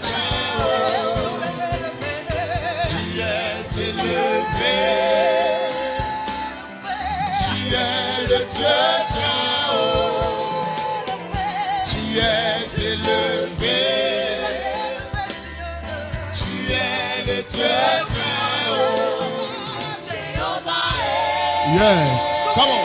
très haut. Tu es élevé. Tu es le Dieu très haut. Tu es élevé. Tu es le Dieu très haut. Yes, come on.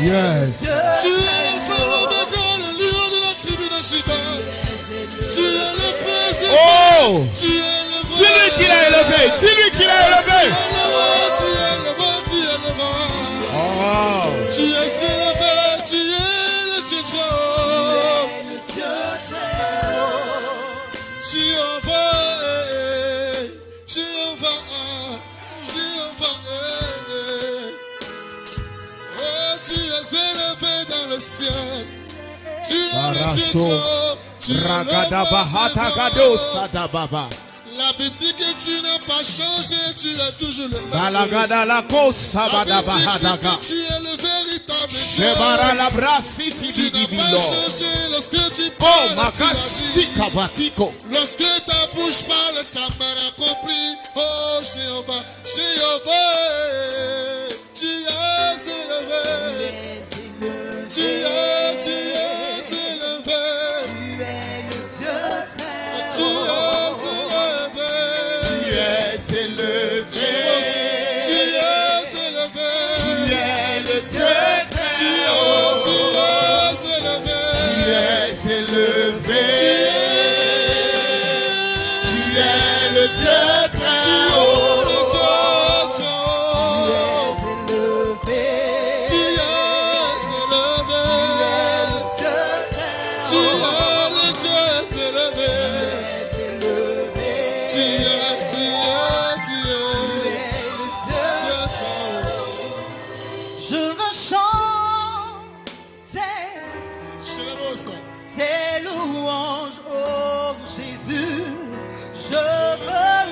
Yes. Tu es l'alpha et l'oméga, le lion de la tribu de Juda. Tu es le président. Oh! Tu es le vrai. C'est lui qui l'a élevé. C'est lui qui l'a élevé. Tu es le vrai. Tu es le vrai. Oh! Tu es élevé. Tu es le Dieu très haut. Tu es le Dieu très haut. Jéhovah. Tu es élevé dans le ciel. Tu es le Dieu très haut. Tu es le La Bible dit que tu n'as pas changé, tu es toujours le même. La Bible dit que tu es le véritable Dieu. Tu n'as pas changé lorsque tu parles, tu as dit. Lorsque ta bouche parle, ta main accomplit. Oh Jéhovah, Jéhovah, tu es élevé. Tu es élevé. Tu es le Dieu très haut. Tu es élevé. Tu es élevé. Tu es élevé. Tu es le Dieu très haut. Tu es élevé. Tu es élevé. Tu es le Dieu très haut. Tes louanges, oh Jésus, je veux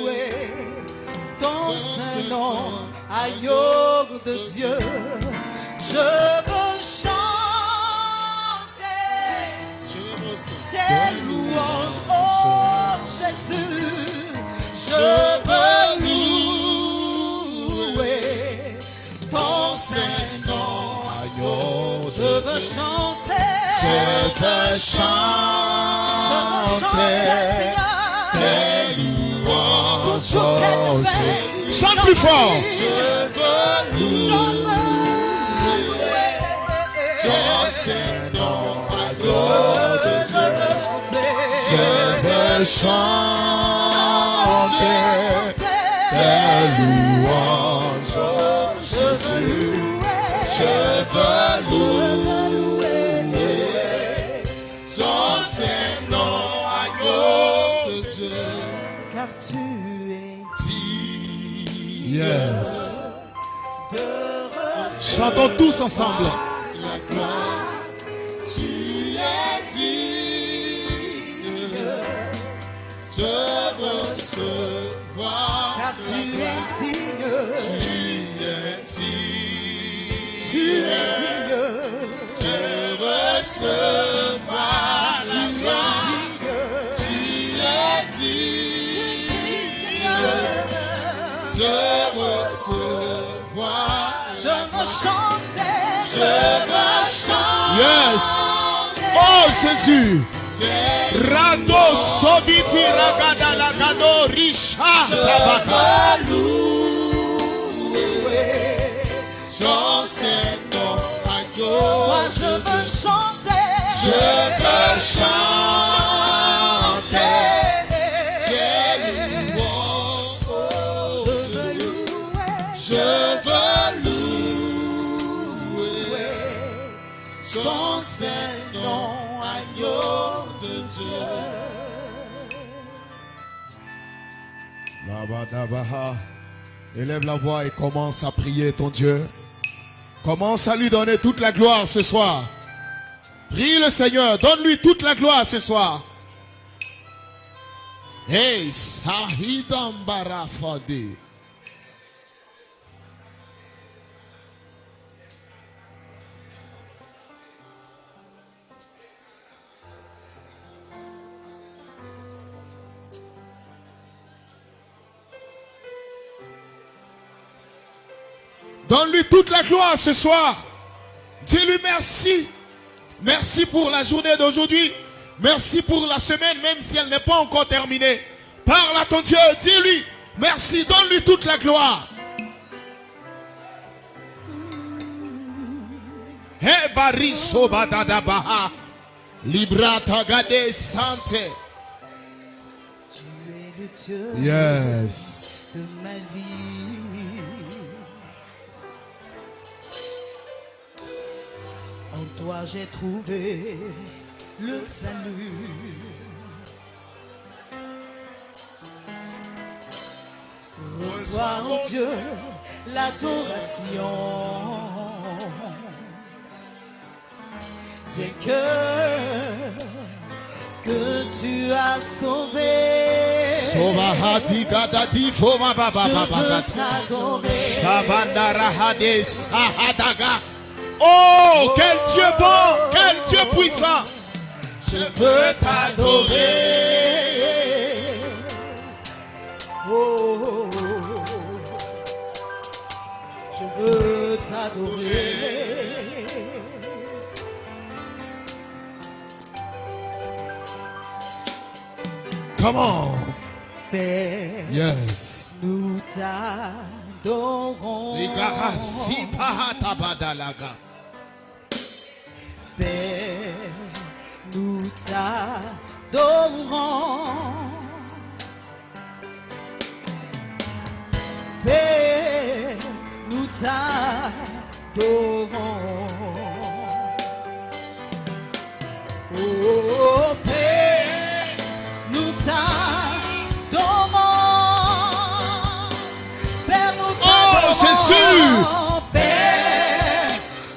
louer ton Saint-Nom, agneau de Dieu. Je veux chanter tes louanges, oh Jésus, je veux louer ton Saint-Nom. Je veux chanter, tes louanges, oh Jésus. Chante plus fort. Je veux louer ton Saint-Nom, agneau de Dieu. Je veux chanter tes louanges, oh Jésus. Je veux louer ton Saint-Nom, agneau de Dieu, car tu es digne. Yes. Chantons tous ensemble. La gloire, tu es digne de recevoir. Car tu es digne. Tu es digne. Tu es digne de recevoir la gloire. Tu es digne de recevoir. Je veux chanter. Je veux chanter. Yes. Oh Jésus. Rado Sobiti Ragada Lagado Risha Tabaka. Ton Saint-Nom, Moi je veux chanter. je veux chanter tes louanges. Je veux louer ton Saint-Nom, agneau de Dieu. Labadabaha. Élève la voix et commence à prier ton Dieu. Commence à lui donner toute la gloire ce soir. Prie le Seigneur, donne-lui toute la gloire ce soir. Hey, Sahidambara Fadi. Donne-lui toute la gloire ce soir. Dis-lui merci. Merci pour la journée d'aujourd'hui. Merci pour la semaine, même si elle n'est pas encore terminée. Parle à ton Dieu, dis-lui merci, donne-lui toute la gloire. He bariso badadabaha. Librata gade sante. Tu es le Dieu Yes. de ma vie. En toi j'ai trouvé le salut. Reçois, oh Dieu, l'adoration. J'ai que tu as sauvé. Sobahati gadadi foma baba Je baba. veux t'adorer. Sabandarahade sahadaga. Oh, quel Dieu bon, quel Dieu puissant. Je veux t'adorer. Oh, je veux t'adorer. Come on. Père, Yes. nous t'adorons. Ligarasi pahatabadalaga. Père, nous t'adorons. Père, nous t'adorons. Oh, Père, nous t'adorons. Père, nous t'adorons. Oh, Jésus. Père,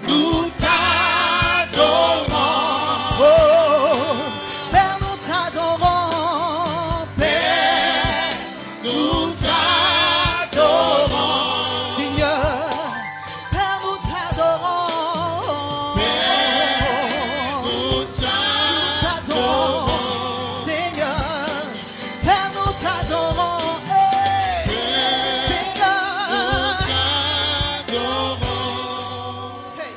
nous t'adorons. Oh, Père, nous t'adorons. Père, nous t'adorons. Seigneur, Père, nous t'adorons. Nous t'adorons. Seigneur, Père, nous t'adorons. Hey, Seigneur. Hey.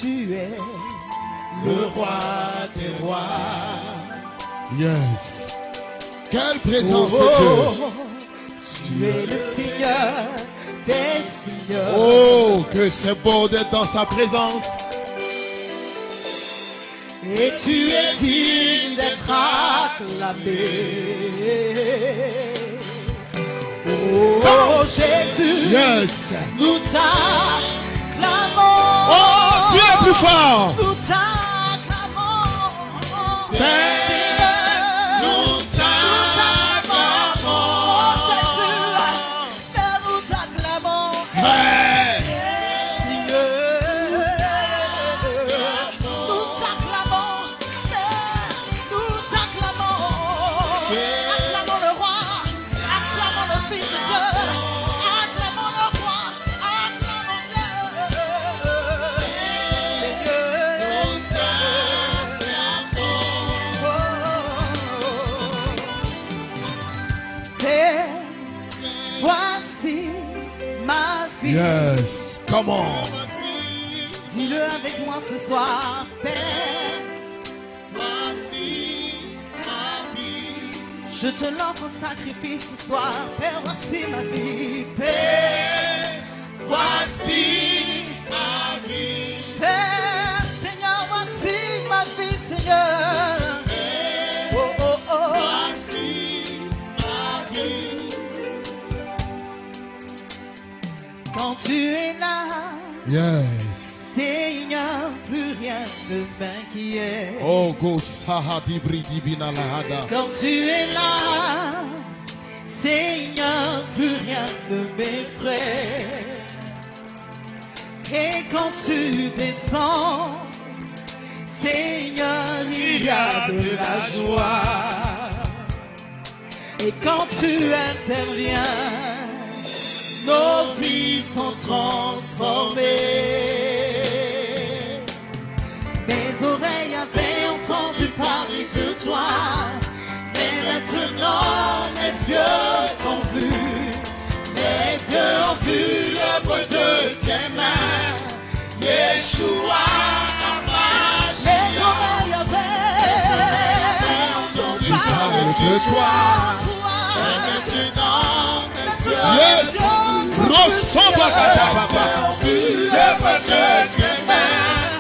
Tu es Le roi des rois. Yes. Quelle présence de Dieu. Tu es le Seigneur des seigneurs. Oh, que c'est beau d'être dans sa présence. Et tu es digne d'être acclamé. Oh Jésus, Yes. nous t'acclamons. Oh, Dieu est plus fort. Nous t'acclamons. Père, Nous t'acclamons. Oh Jésus, Père, nous t'acclamons. Père. Seigneur, nous t'acclamons. Père, nous t'acclamons. Acclamons le roi, acclamons le Fils de Dieu, acclamons le roi, acclamons Dieu. Père, voici ma vie. Yes. Come on. Dis-le avec moi ce soir, Père. Voici ma vie. Je te l'offre en sacrifice ce soir, Père. Voici ma vie, Père. Père, voici ma vie. Père, Seigneur, voici ma vie, Seigneur. Père, Oh, oh, oh. voici ma vie. Quand tu es là, Yes. Seigneur, plus rien ne m'inquiète. Oh, go sahadi bridi binalahada. Quand tu es là, Seigneur, plus rien ne m'effraie. Et quand tu descends, Seigneur, il y a de la joie. Et quand tu interviens, nos vies sont transformées. Mes oreilles avaient entendu parler de toi, mais maintenant mes yeux t'ont vu. Mes yeux ont vu l'œuvre de tes mains, Yeshua Amashia. Mes oreilles avaient entendu parler de toi, mais maintenant mes yeux Yes. Rosoba kadababa. l'œuvre de tes mains,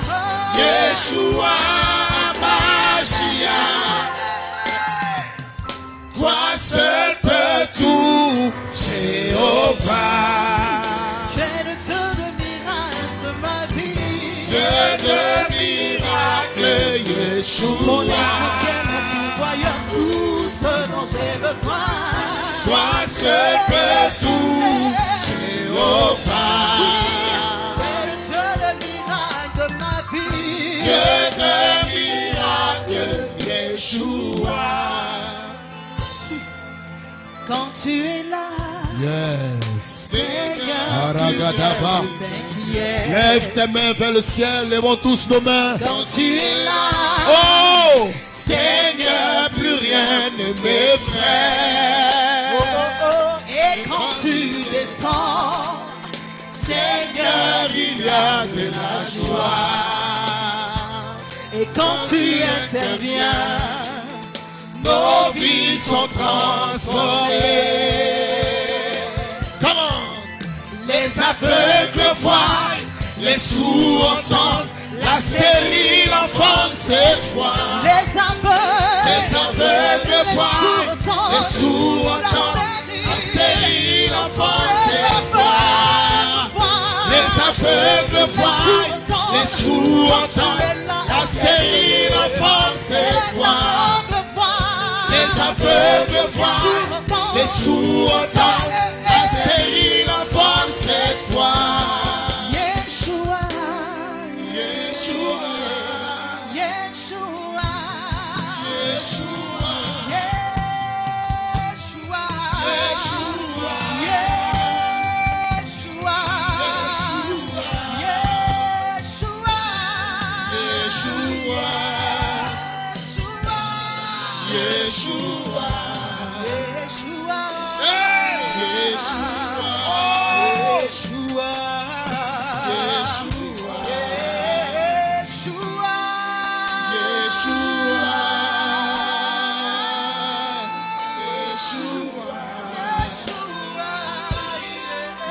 Yeshua Amashia. Toi seul peux tout, Jéhovah. Tu es le Dieu de miracles de ma vie. Dieu de miracles, Mon Yeshua. essentiel, mon pourvoyeur, tout ce dont j'ai besoin. Toi seul peux tout, Jéhovah. Tu es le Dieu de miracles de ma vie. Dieu de miracles, Yeshua. Quand tu es là, Yes. Seigneur, Aragadaba. m'inquiète. Lève tes mains vers le ciel. Lèvons tous nos mains. Quand tu es là, Oh. Seigneur, plus rien ne m'effraie. oh, oh, oh. Et quand tu descends, Seigneur, il y a de la joie. et quand tu interviens, Nos vies sont transformées. Comment? Les aveugles voient, les sourds entendent, la stérile enfante cette fois. les aveugles voient, les sourds entendent, la stérile enfante cette fois. Les aveugles voient, les sourds entendent, la stérile enfante cette fois. Les aveugles voient, les sourds entendent, la stérile enfante cette fois. Yeshua, Yeshua, Yeshua, Yeshua, Yeshua, Yeshua, Yeshua, Yeshua, Yeshua, Yeshua, hey,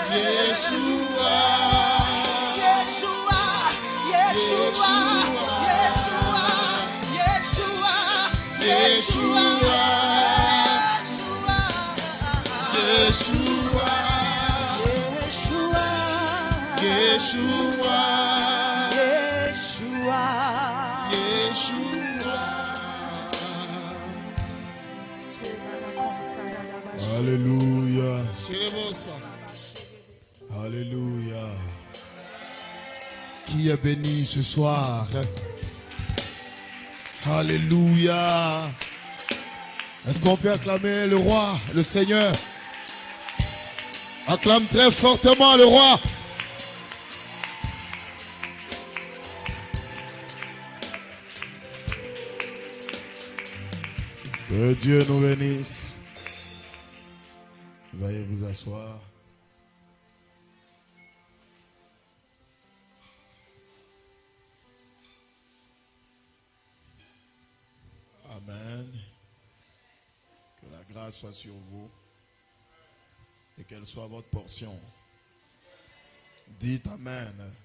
Yeshua, Yeshua, Yeshua, Yeshua, Yeshua, Yeshua, Alléluia. Yeshua. Alléluia. Qui est béni ce soir? Alléluia. Est-ce qu'on peut acclamer le roi, le Seigneur? Acclame très fortement le roi. Que Dieu nous bénisse. Veuillez vous asseoir. Amen. Que la grâce soit sur vous et qu'elle soit votre portion. Dites Amen.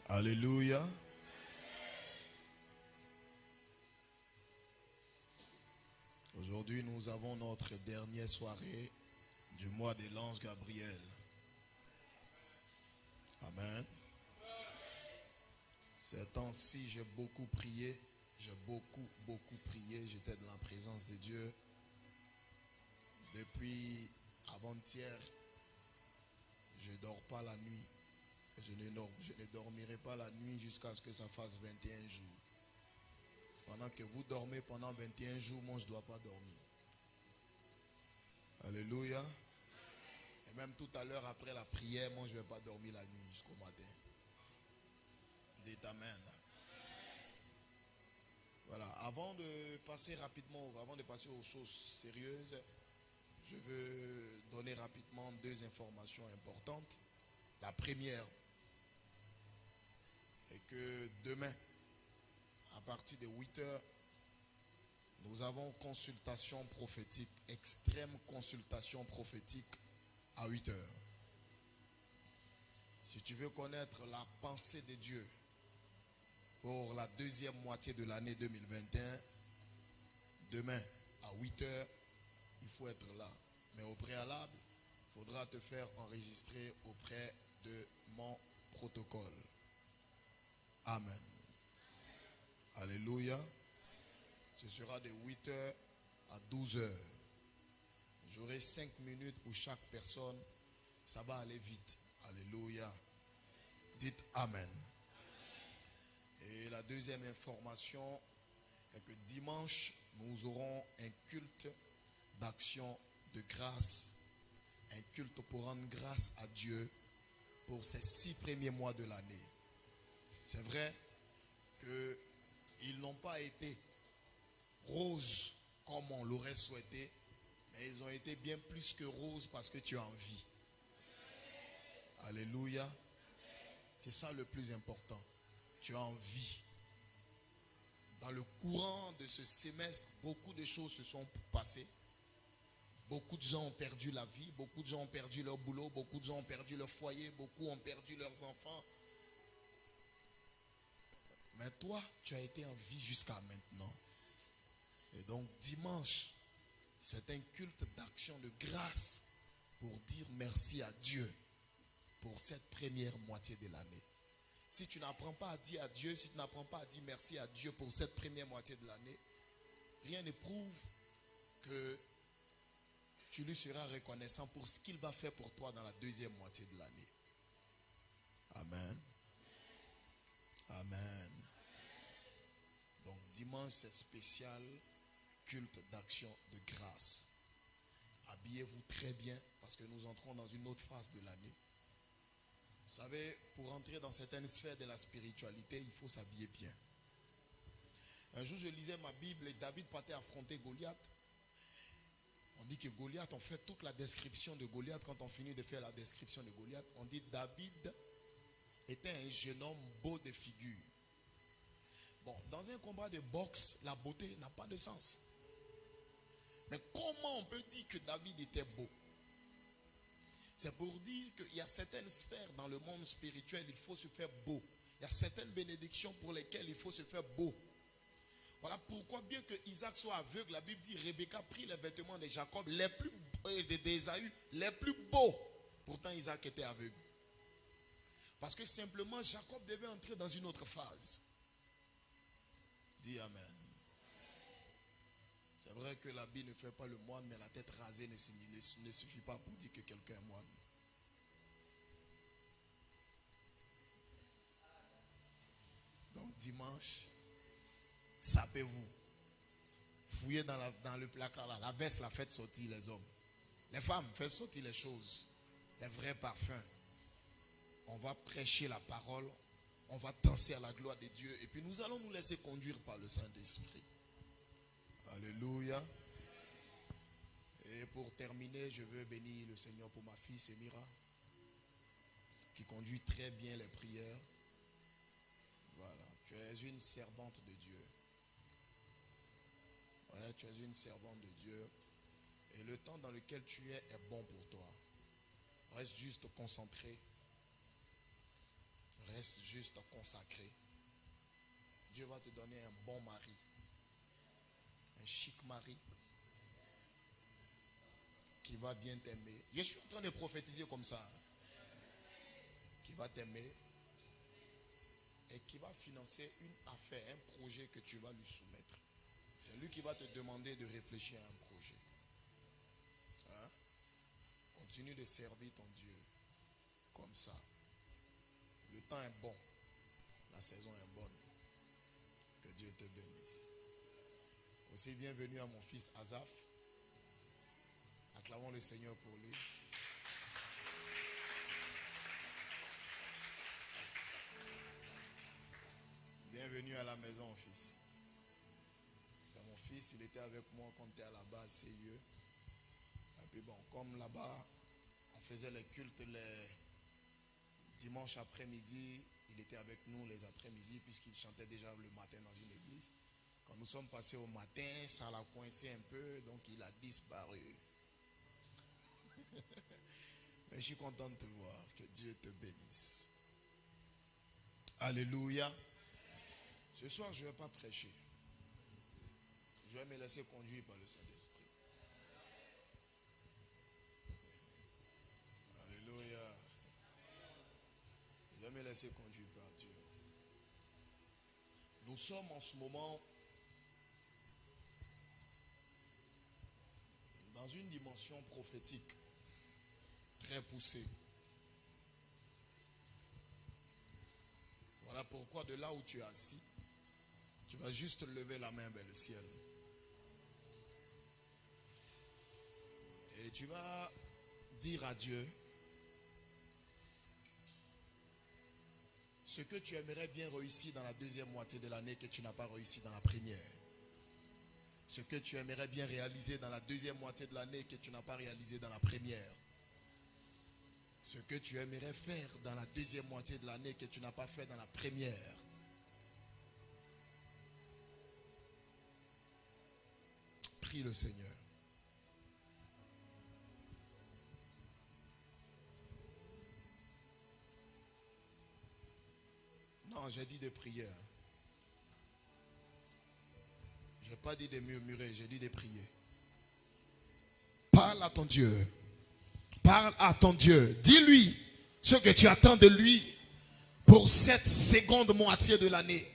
Alléluia. Aujourd'hui, nous avons notre dernière soirée du mois de l'ange Gabriel. Amen. Ces temps-ci, j'ai beaucoup prié. J'ai beaucoup prié. J'étais dans la présence de Dieu. Depuis avant-hier, je ne dors pas la nuit. Je ne dormirai pas la nuit jusqu'à ce que ça fasse 21 jours. Pendant que vous dormez pendant 21 jours, moi je ne dois pas dormir. Alléluia. Et même tout à l'heure après la prière, moi je ne vais pas dormir la nuit jusqu'au matin. Dites Amen. Voilà, avant de passer rapidement, avant de passer aux choses sérieuses, je veux donner rapidement 2 informations importantes. La première est que demain, à partir de 8 h, nous avons consultation prophétique, extrême consultation prophétique à 8 h. Si tu veux connaître la pensée de Dieu pour la deuxième moitié de l'année 2021, demain à 8 h, il faut être là. Mais au préalable, il faudra te faire enregistrer auprès de mon protocole. Amen. Alléluia. Ce sera de 8 h à 12 h. J'aurai 5 minutes pour chaque personne. Ça va aller vite. Alléluia. Dites Amen. Et la deuxième information est que dimanche, nous aurons un culte d'action de grâce. Un culte pour rendre grâce à Dieu pour ces 6 premiers mois de l'année. C'est vrai qu'ils n'ont pas été roses comme on l'aurait souhaité, mais ils ont été bien plus que roses parce que tu as envie. Alléluia. C'est ça le plus important. Tu as envie. Dans le courant de ce semestre, beaucoup de choses se sont passées. Beaucoup de gens ont perdu la vie, beaucoup de gens ont perdu leur boulot, beaucoup de gens ont perdu leur foyer, beaucoup ont perdu leurs enfants. Mais toi, tu as été en vie jusqu'à maintenant. Et donc dimanche, c'est un culte d'action de grâce pour dire merci à Dieu pour cette première moitié de l'année. Si tu n'apprends pas à dire à Dieu, si tu n'apprends pas à dire merci à Dieu pour cette première moitié de l'année, rien ne prouve que tu lui seras reconnaissant pour ce qu'il va faire pour toi dans la deuxième moitié de l'année. Amen. Amen. Donc dimanche, c'est spécial culte d'action de grâce. Habillez-vous très bien parce que nous entrons dans une autre phase de l'année. Vous savez, pour entrer dans certaines sphères de la spiritualité, il faut s'habiller bien. Un jour, je lisais ma Bible et David partait affronter Goliath. On dit que Goliath, on fait toute la description de Goliath. Quand on finit de faire la description de Goliath, on dit David était un jeune homme beau de figure. Bon, dans un combat de boxe, la beauté n'a pas de sens. Mais comment on peut dire que David était beau? C'est pour dire qu'il y a certaines sphères dans le monde spirituel, il faut se faire beau. Il y a certaines bénédictions pour lesquelles il faut se faire beau. Voilà pourquoi, bien que Isaac soit aveugle, la Bible dit Rebecca prit les vêtements de Jacob, d'Ésaü, les plus beaux. Pourtant, Isaac était aveugle. Parce que simplement, Jacob devait entrer dans une autre phase. Dis Amen. C'est vrai que l'habit ne fait pas le moine, mais la tête rasée ne suffit pas pour dire que quelqu'un est moine. Donc dimanche, sapez-vous. Fouillez dans le placard là. La veste, la faites sortir les hommes. Les femmes, faites sortir les choses. Les vrais parfums. On va prêcher la parole. On va danser à la gloire de Dieu. Et puis nous allons nous laisser conduire par le Saint-Esprit. Alléluia. Et pour terminer, je veux bénir le Seigneur pour ma fille Semira, qui conduit très bien les prières. Voilà. Tu es une servante de Dieu. tu es une servante de Dieu et le temps dans lequel tu es bon pour toi. Reste juste concentré. Reste juste consacré. Dieu va te donner un bon mari. Un chic mari. Qui va bien t'aimer. Je suis en train de prophétiser comme ça. Qui va t'aimer. Et qui va financer une affaire, un projet que tu vas lui soumettre. C'est lui qui va te demander de réfléchir à un projet. Hein? Continue de servir ton Dieu. Comme ça. Le temps est bon. La saison est bonne. Que Dieu te bénisse. Aussi bienvenue à mon fils Azaf. Acclamons le Seigneur pour lui. Bienvenue à la maison, fils. C'est mon fils, il était avec moi quand on était à la base CIE. Et puis bon, comme là-bas, on faisait les cultes les dimanches après-midi, il était avec nous les après-midi puisqu'il chantait déjà le matin dans une église. Quand nous sommes passés au matin, ça l'a coincé un peu, donc il a disparu. Mais je suis content de te voir. Que Dieu te bénisse. Alléluia. Ce soir, je ne vais pas prêcher. Je vais me laisser conduire par le Saint-Esprit. Alléluia. Je vais me laisser conduire par Dieu. Nous sommes en ce moment dans une dimension prophétique très poussée. Voilà pourquoi de là où tu es assis, tu vas juste lever la main vers le ciel. Et tu vas dire à Dieu ce que tu aimerais bien réussir dans la deuxième moitié de l'année que tu n'as pas réussi dans la première. Ce que tu aimerais bien réaliser dans la deuxième moitié de l'année que tu n'as pas réalisé dans la première. Ce que tu aimerais faire dans la deuxième moitié de l'année que tu n'as pas fait dans la première. Prie le Seigneur. Non, j'ai dit de prier. Je n'ai pas dit de murmurer, j'ai dit de prier. Parle à ton Dieu. Parle à ton Dieu. Dis-lui ce que tu attends de lui pour cette seconde moitié de l'année.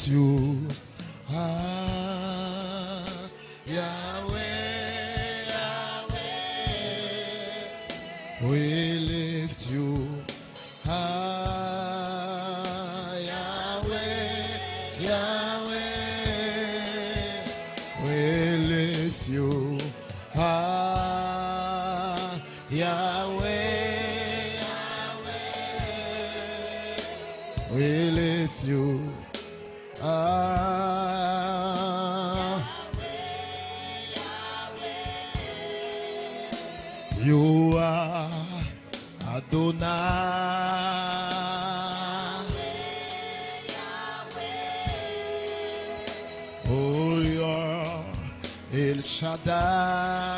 lift you high, Yahweh, Yahweh. We lift you high, Yahweh, Yahweh. We lift you high, Yahweh, Yahweh. We lift you high. You are Adonai. Oh, you are El Shaddai.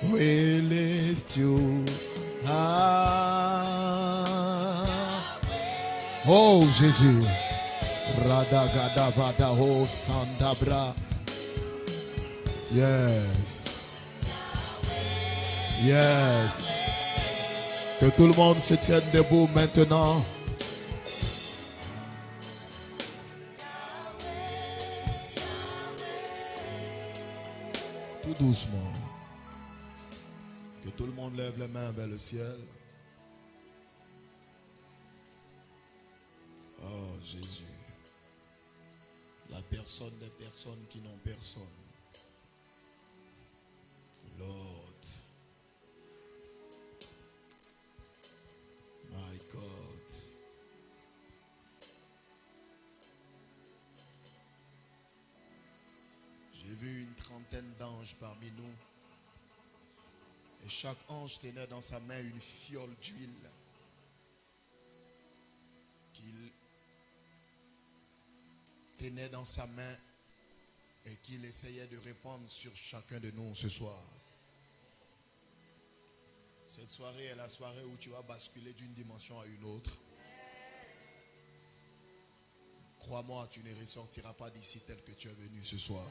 We lift you high. Oh, Jésus. Radagadavada ho sandabra. Yes. Yes. Que tout le monde se tienne debout maintenant. Tout doucement. Que tout le monde lève les mains vers le ciel. Oh Jésus. La personne des personnes qui n'ont personne. Lord. My God. J'ai vu une trentaine d'anges parmi nous. Et chaque ange tenait dans sa main une fiole d'huile qu'il tenait dans sa main et qu'il essayait de répandre sur chacun de nous ce soir. Cette soirée est la soirée où tu vas basculer d'une dimension à une autre. Crois-moi, tu ne ressortiras pas d'ici tel que tu es venu ce soir.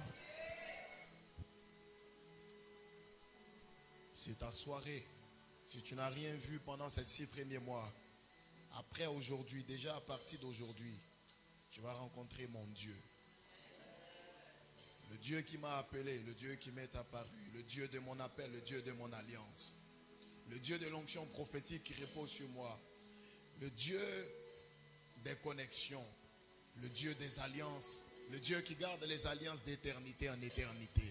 C'est ta soirée. Si tu n'as rien vu pendant ces 6 premiers mois, après aujourd'hui, déjà à partir d'aujourd'hui, tu vas rencontrer mon Dieu. Le Dieu qui m'a appelé, le Dieu qui m'est apparu, le Dieu de mon appel, le Dieu de mon alliance. Le Dieu de l'onction prophétique qui repose sur moi. Le Dieu des connexions. Le Dieu des alliances. Le Dieu qui garde les alliances d'éternité en éternité.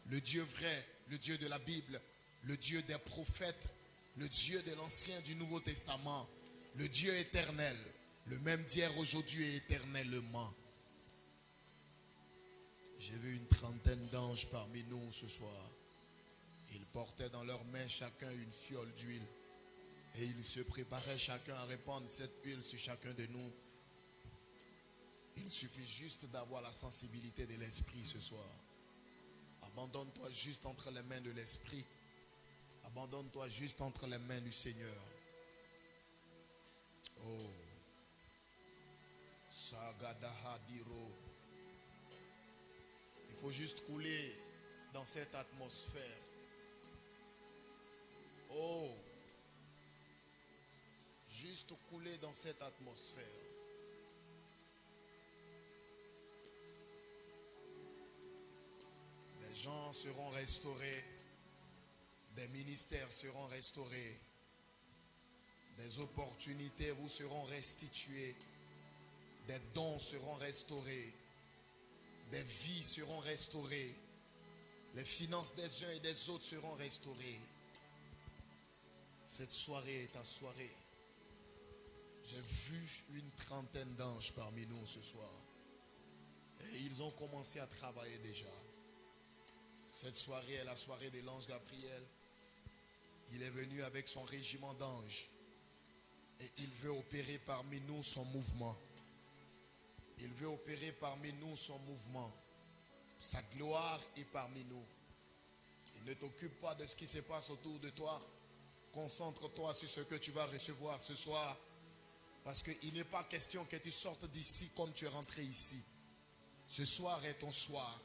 Le Dieu vrai, le Dieu de la Bible. Le Dieu des prophètes. Le Dieu de l'Ancien et du Nouveau Testament. Le Dieu éternel. Le même d'hier, aujourd'hui et éternellement. J'ai vu une trentaine d'anges parmi nous ce soir. Ils portaient dans leurs mains chacun une fiole d'huile. Et ils se préparaient chacun à répandre cette huile sur chacun de nous. Il suffit juste d'avoir la sensibilité de l'esprit ce soir. Abandonne-toi juste entre les mains de l'esprit. Abandonne-toi juste entre les mains du Seigneur. Oh. Sagadahadiro. Il faut juste couler dans cette atmosphère. Oh, juste couler dans cette atmosphère. Les gens seront restaurés, des ministères seront restaurés, des opportunités vous seront restituées, des dons seront restaurés, des vies seront restaurées, les finances des uns et des autres seront restaurées. Cette soirée est ta soirée. J'ai vu une trentaine d'anges parmi nous ce soir. Et ils ont commencé à travailler déjà. Cette soirée est la soirée de l'ange Gabriel. Il est venu avec son régiment d'anges. Et il veut opérer parmi nous son mouvement. Il veut opérer parmi nous son mouvement. Sa gloire est parmi nous. Il ne t'occupe pas de ce qui se passe autour de toi. Concentre-toi sur ce que tu vas recevoir ce soir. Parce qu'il n'est pas question que tu sortes d'ici comme tu es rentré ici. Ce soir est ton soir.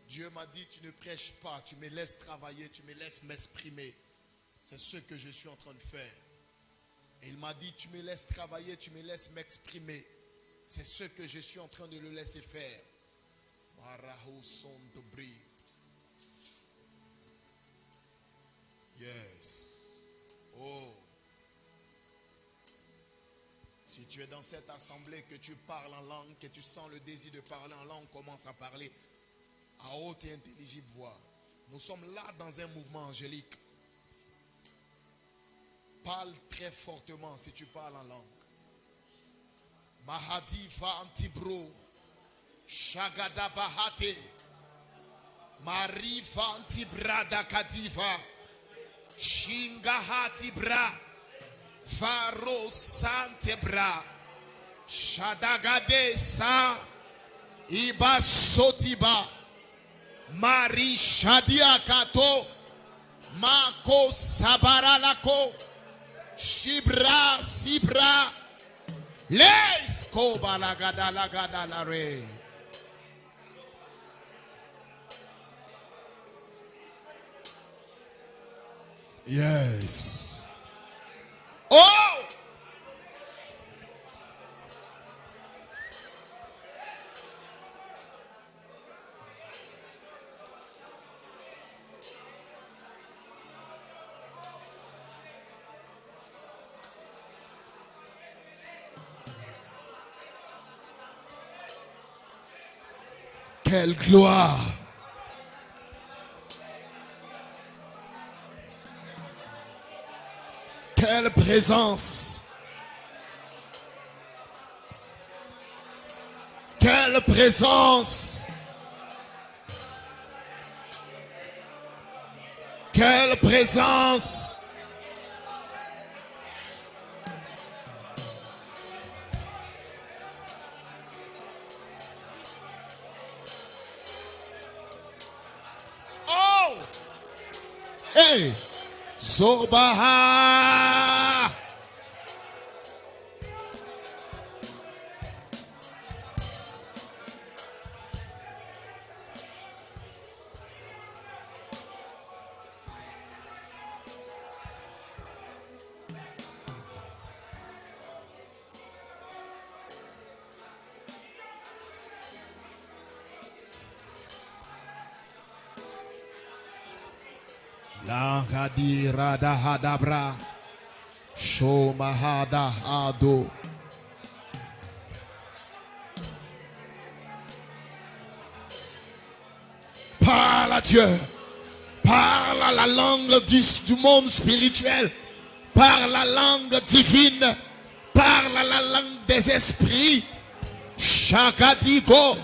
Dieu m'a dit, tu ne prêches pas, tu me laisses travailler, tu me laisses m'exprimer. C'est ce que je suis en train de faire. Et il m'a dit, tu me laisses travailler, tu me laisses m'exprimer. C'est ce que je suis en train de le laisser faire. Yes. Oh. Si tu es dans cette assemblée, que tu parles en langue, que tu sens le désir de parler en langue, commence à parler à haute et intelligible voix. Nous sommes là dans un mouvement angélique. Parle très fortement si tu parles en langue. Mahadiva antibro, Shagada bahate, Mariva antibrada kadiva, Shingahati bra, Faro santebra, Shadagade sa, Iba sotiba, Mari shadia kato, Mako sabaralako, Shibra sibra, Les koba la gada la re. Yes. Oh! Quelle gloire! Quelle présence! Quelle présence! Quelle présence! Hey, Zobaha. La hadira da hadabra, shomahada ado. Parle à Dieu, parle à la langue du monde spirituel, parle la langue divine, parle à la langue des esprits. Shakadigo,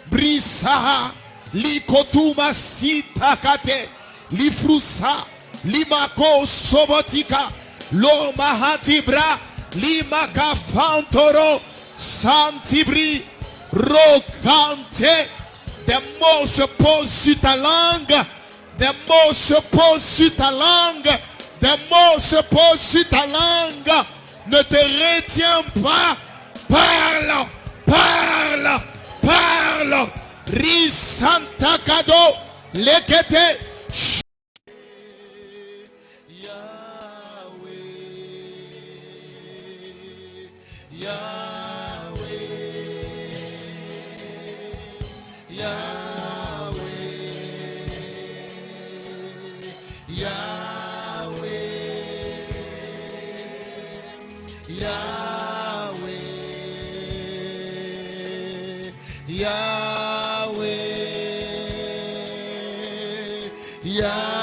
brisaha, likotuma sitakate. Lifrusa, limako sobotika, lo mahatibra, limaka fantoro, santibri, rokante. Des mots se posent sur ta langue, des mots se posent sur ta langue, des mots se posent sur ta langue. Ne te retiens pas, parle, parle, parle. Risanta kado, lekete. Yahweh,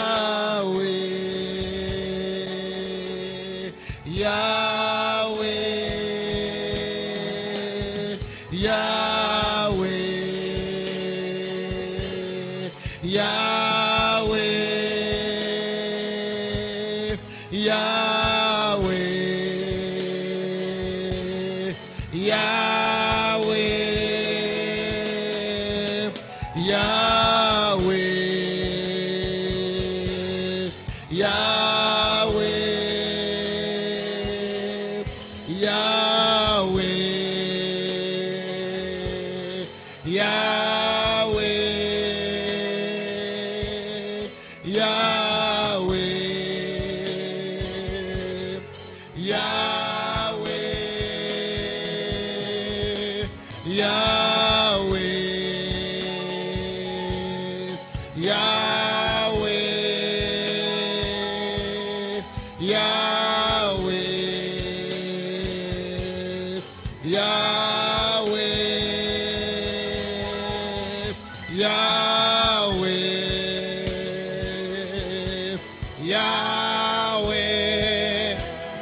Yahweh, Yahweh, Yahweh.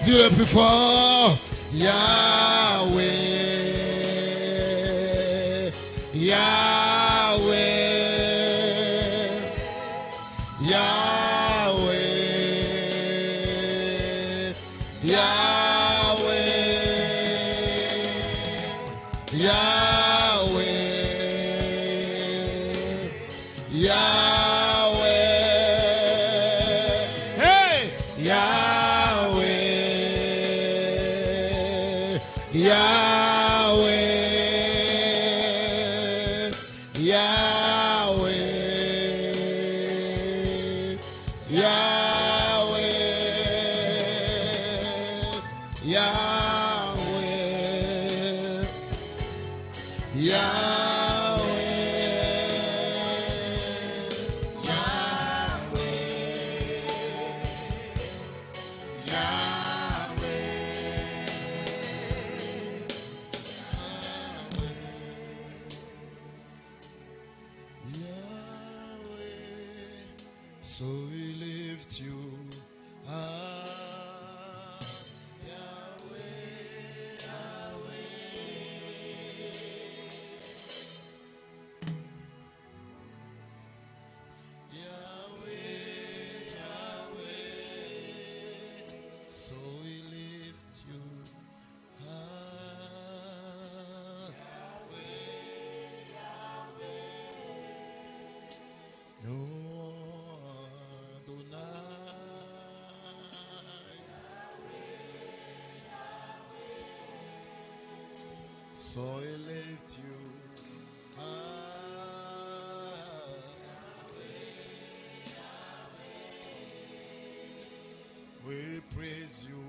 Dis le plus fort. Yahweh, Yahweh, Yahweh, Yahweh, Yahweh, Yahweh, hey, Yahweh, Yahweh, Yahweh, Yahweh, Yahweh, so we lift you high, Yahweh, Yahweh, Yahweh, so we lift you high, Yahweh, no. So I lift you high, we praise you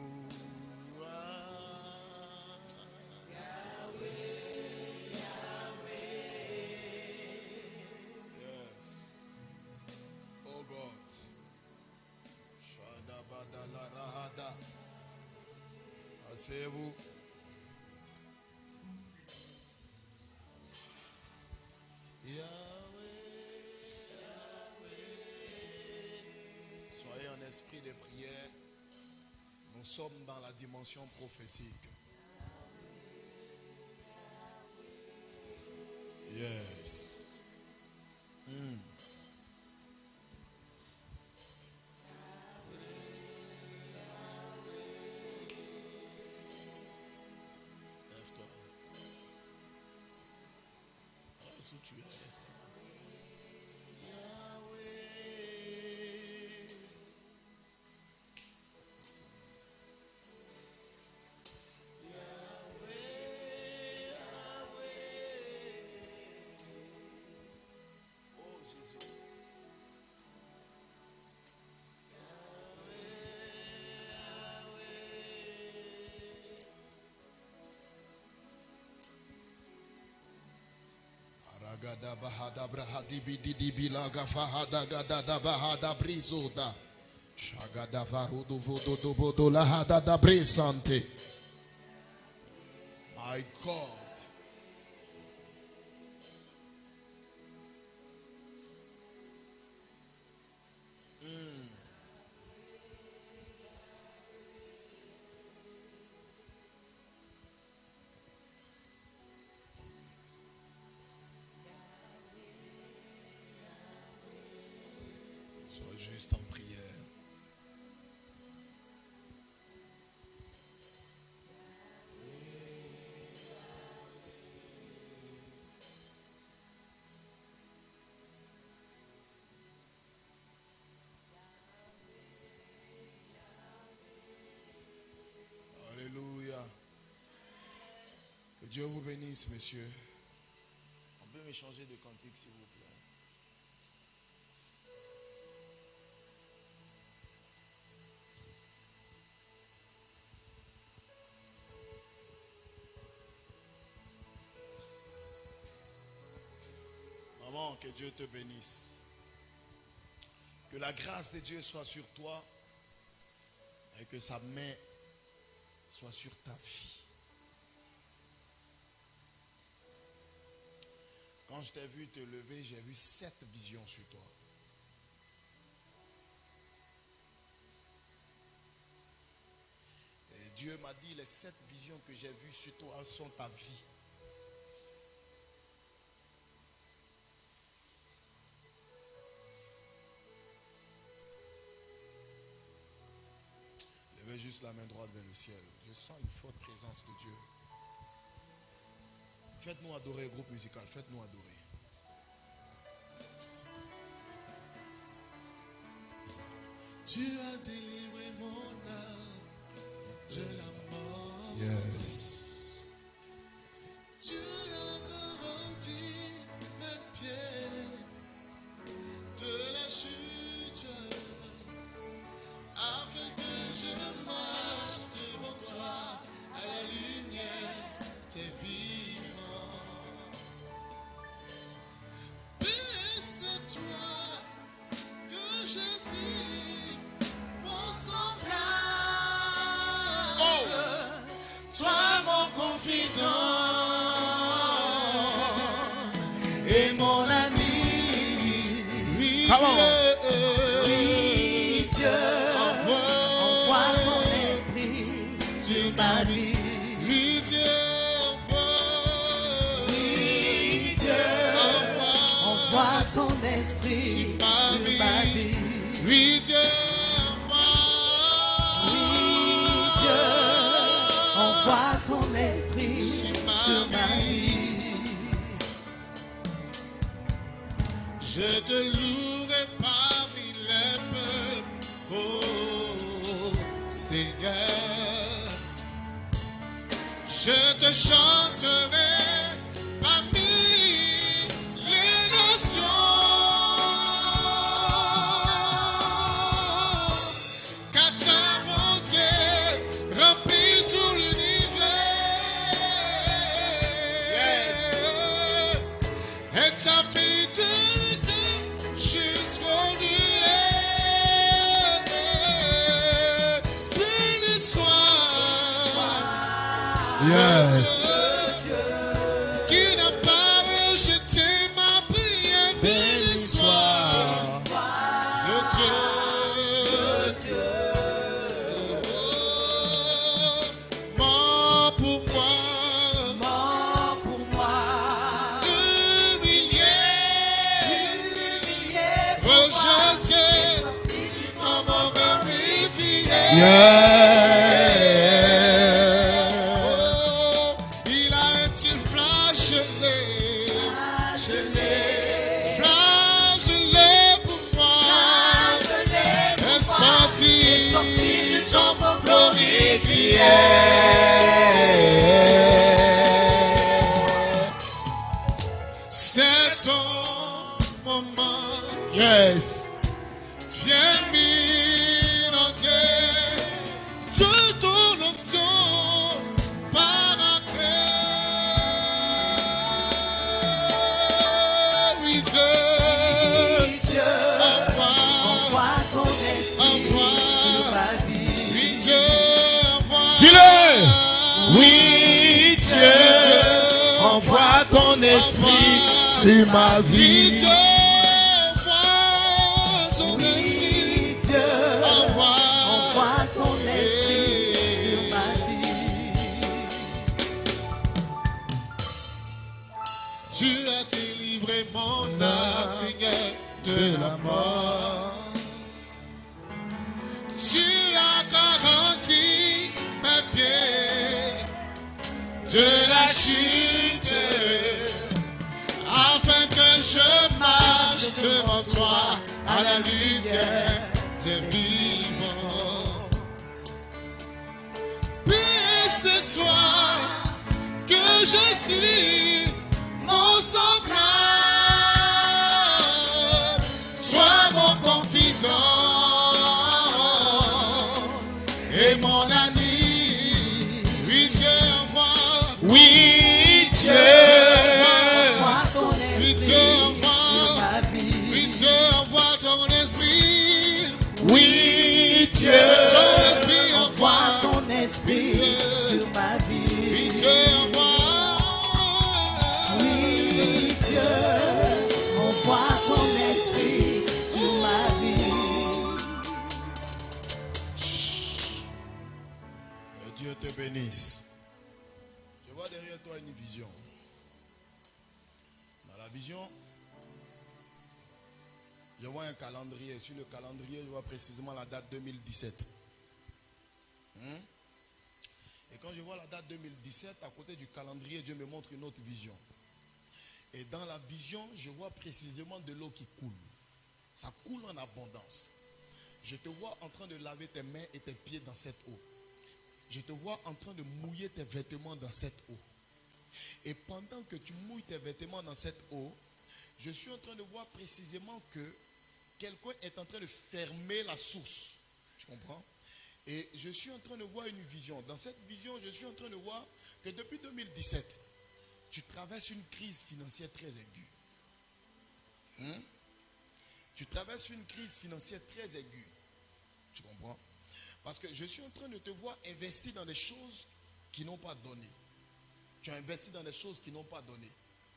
yes, oh God. Shadabadalarahada. Asseyez-vous. Soyez en esprit de prière. Nous sommes dans la dimension prophétique. Yes. Lève-toi. Reste où tu es. Gada bahada brahadi bidi bilaga fahada gada da bahada brizoda shagada varudo vodo do vodo la hada da brisante. My God. Sois juste en prière. Alléluia. Que Dieu vous bénisse, messieurs. On peut me changer de cantique, s'il vous plaît. Maman, que Dieu te bénisse. Que la grâce de Dieu soit sur toi et que sa main soit sur ta vie. Quand je t'ai vu te lever, j'ai vu 7 visions sur toi. Et Dieu m'a dit, les 7 visions que j'ai vues sur toi sont ta vie. Levez juste la main droite vers le ciel. Je sens une forte présence de Dieu. Faites-nous adorer, groupe musical. Faites-nous adorer. Tu as délivré mon âme de la mort. Yes. Tu as garanti mes pieds de la chute, afin que je marche devant toi à la lumière, t'es vivant. C'est toi que j'estime mon semblable, toi mon confident et mon ami. Oui, Dieu, envoie ton esprit sur ma vie. Oui, Dieu, envoie ton esprit sur ma vie. Oui, Dieu, envoie ton esprit sur ma vie. Je te louerai parmi les peuples, oh Seigneur. Je te chanterai parmi les nations. Car ta bonté remplit tout l'univers. Et ta fidélité jusqu'au nuée. Béni soit Yes. Dieu qui n'a pas rejeté ma prière. Béni soit le Dieu. Mort pour moi, humilié, rejeté, comme on glorifié. Il a été flagellé pour moi, et sorti du tombeau glorifié. C'est ton moment. Yes. Viens m'inonder de ton onction par après. Oui, Dieu, envoie ton esprit sur ma vie. Oui, Dieu, envoie. Dis-le. Oui, Dieu, envoie ton esprit sur ma Oui, vie. Dieu, envoie ton esprit. Envoie ton esprit sur ma vie. Tu as délivré mon âme, Seigneur, de la mort. Tu as garanti mes pieds de la chute, afin que je marche devant toi à la lumière, t'es vivant. Puis c'est toi que je suis, mon semblable, toi mon confident et mon ami. Oui, Dieu, envoie. Oui, Dieu. Oui, Dieu, envoie. Oui, Dieu, envoie ton esprit. Oui, Dieu. Ton esprit, envoie. ton esprit sur ma vie. Oui, Dieu, envoie. vois derrière toi une vision. Dans la vision, je vois un calendrier. Sur le calendrier, je vois précisément la date 2017. Et quand je vois la date 2017, à côté du calendrier, Dieu me montre une autre vision. Et dans la vision, je vois précisément de l'eau qui coule. Ça coule en abondance. Je te vois en train de laver tes mains et tes pieds dans cette eau. Je te vois en train de mouiller tes vêtements dans cette eau. Et pendant que tu mouilles tes vêtements dans cette eau, je suis en train de voir précisément que quelqu'un est en train de fermer la source. Tu comprends? Et je suis en train de voir une vision. Dans cette vision, je suis en train de voir que depuis 2017, tu traverses une crise financière très aiguë. Tu traverses une crise financière très aiguë. Tu comprends? Parce que je suis en train de te voir investir dans des choses qui n'ont pas donné. Tu as investi dans des choses qui n'ont pas donné.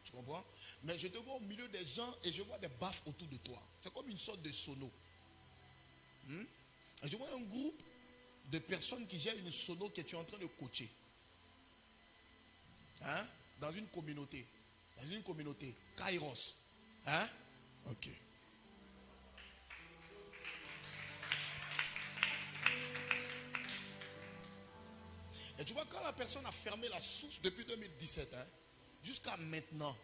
Tu comprends? Mais je te vois au milieu des gens et je vois des baffes autour de toi. C'est comme une sorte de sono. Je vois un groupe de personnes qui gèrent une sono que tu es en train de coacher. Dans une communauté. Dans une communauté. Kairos. Ok. Et tu vois, quand la personne a fermé la source depuis 2017, jusqu'à maintenant,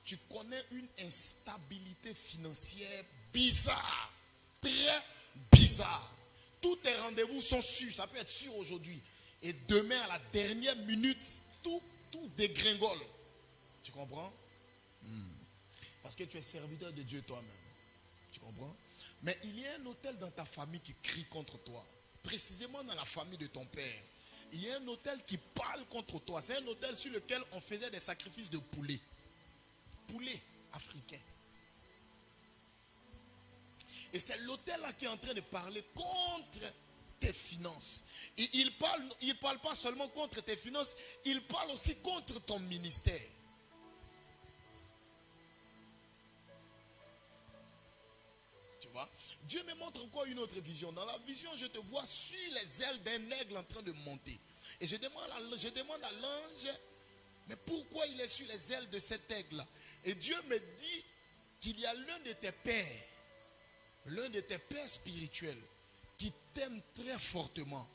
tu connais une instabilité financière bizarre. Très bizarre. Tous tes rendez-vous sont sûrs. Ça peut être sûr aujourd'hui. Et demain, à la dernière minute, tout dégringole. Tu comprends? Parce que tu es serviteur de Dieu toi-même. Tu comprends? Mais il y a un hôtel dans ta famille qui crie contre toi. Précisément dans la famille de ton père. Il y a un hôtel qui parle contre toi. C'est un hôtel sur lequel on faisait des sacrifices de poulet. Poulet africain. Et c'est l'hôtel là qui est en train de parler contre tes finances. Et il parle pas seulement contre tes finances, il parle aussi contre ton ministère. Tu vois? Dieu me montre encore une autre vision. Dans la vision, je te vois sur les ailes d'un aigle en train de monter. Et je demande à l'ange, mais pourquoi il est sur les ailes de cet aigle? Et Dieu me dit qu'il y a l'un de tes pères spirituels, qui t'aime très fortement.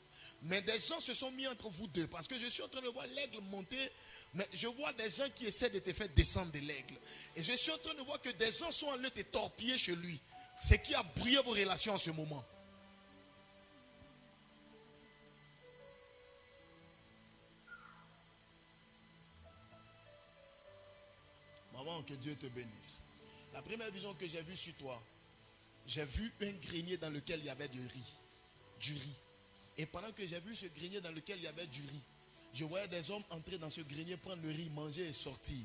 Mais des gens se sont mis entre vous deux. Parce que je suis en train de voir l'aigle monter. Mais je vois des gens qui essaient de te faire descendre de l'aigle. Et je suis en train de voir que des gens sont allés te torpiller chez lui. Ce qui a brouillé vos relations en ce moment. Maman, que Dieu te bénisse. La première vision que j'ai vue sur toi, j'ai vu un grenier dans lequel il y avait du riz. Et pendant que j'ai vu ce grenier dans lequel il y avait du riz, je voyais des hommes entrer dans ce grenier, prendre le riz, manger et sortir.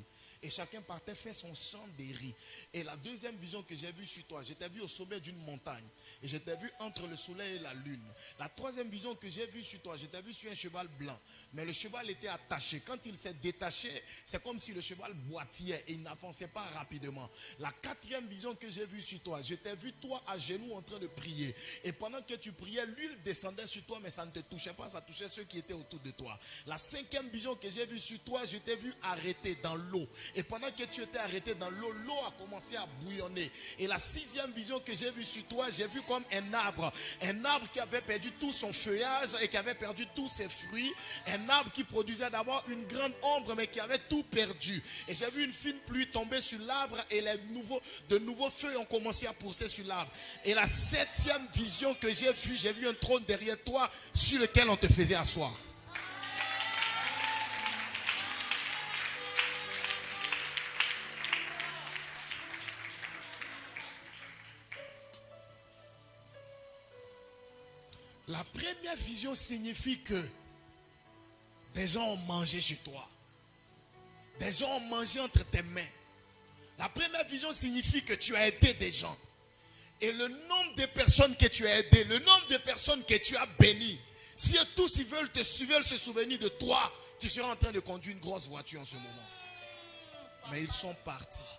Et chacun partait faire son champ de riz. Et la deuxième vision que j'ai vue sur toi, je t'ai vu au sommet d'une montagne. Et je t'ai vu entre le soleil et la lune. La troisième vision que j'ai vue sur toi, je t'ai vu sur un cheval blanc. Mais le cheval était attaché. Quand il s'est détaché, c'est comme si le cheval boitillait et il n'avançait pas rapidement. La quatrième vision que j'ai vue sur toi, je t'ai vu toi à genoux en train de prier. Et pendant que tu priais, l'huile descendait sur toi, mais ça ne te touchait pas, ça touchait ceux qui étaient autour de toi. La cinquième vision que j'ai vue sur toi, je t'ai vu arrêté dans l'eau. Et pendant que tu étais arrêté dans l'eau, l'eau a commencé à bouillonner. Et la sixième vision que j'ai vue sur toi, j'ai vu comme un arbre qui avait perdu tout son feuillage et qui avait perdu tous ses fruits. Un arbre qui produisait d'abord une grande ombre, mais qui avait tout perdu. Et j'ai vu une fine pluie tomber sur l'arbre et de nouveaux feuilles ont commencé à pousser sur l'arbre. Et la septième vision que j'ai vu un trône derrière toi sur lequel on te faisait asseoir. La première vision signifie que des gens ont mangé chez toi. Des gens ont mangé entre tes mains. La première vision signifie que tu as aidé des gens. Et le nombre de personnes que tu as aidées, le nombre de personnes que tu as bénies, si tous ils veulent se souvenir de toi, tu seras en train de conduire une grosse voiture en ce moment. Mais ils sont partis.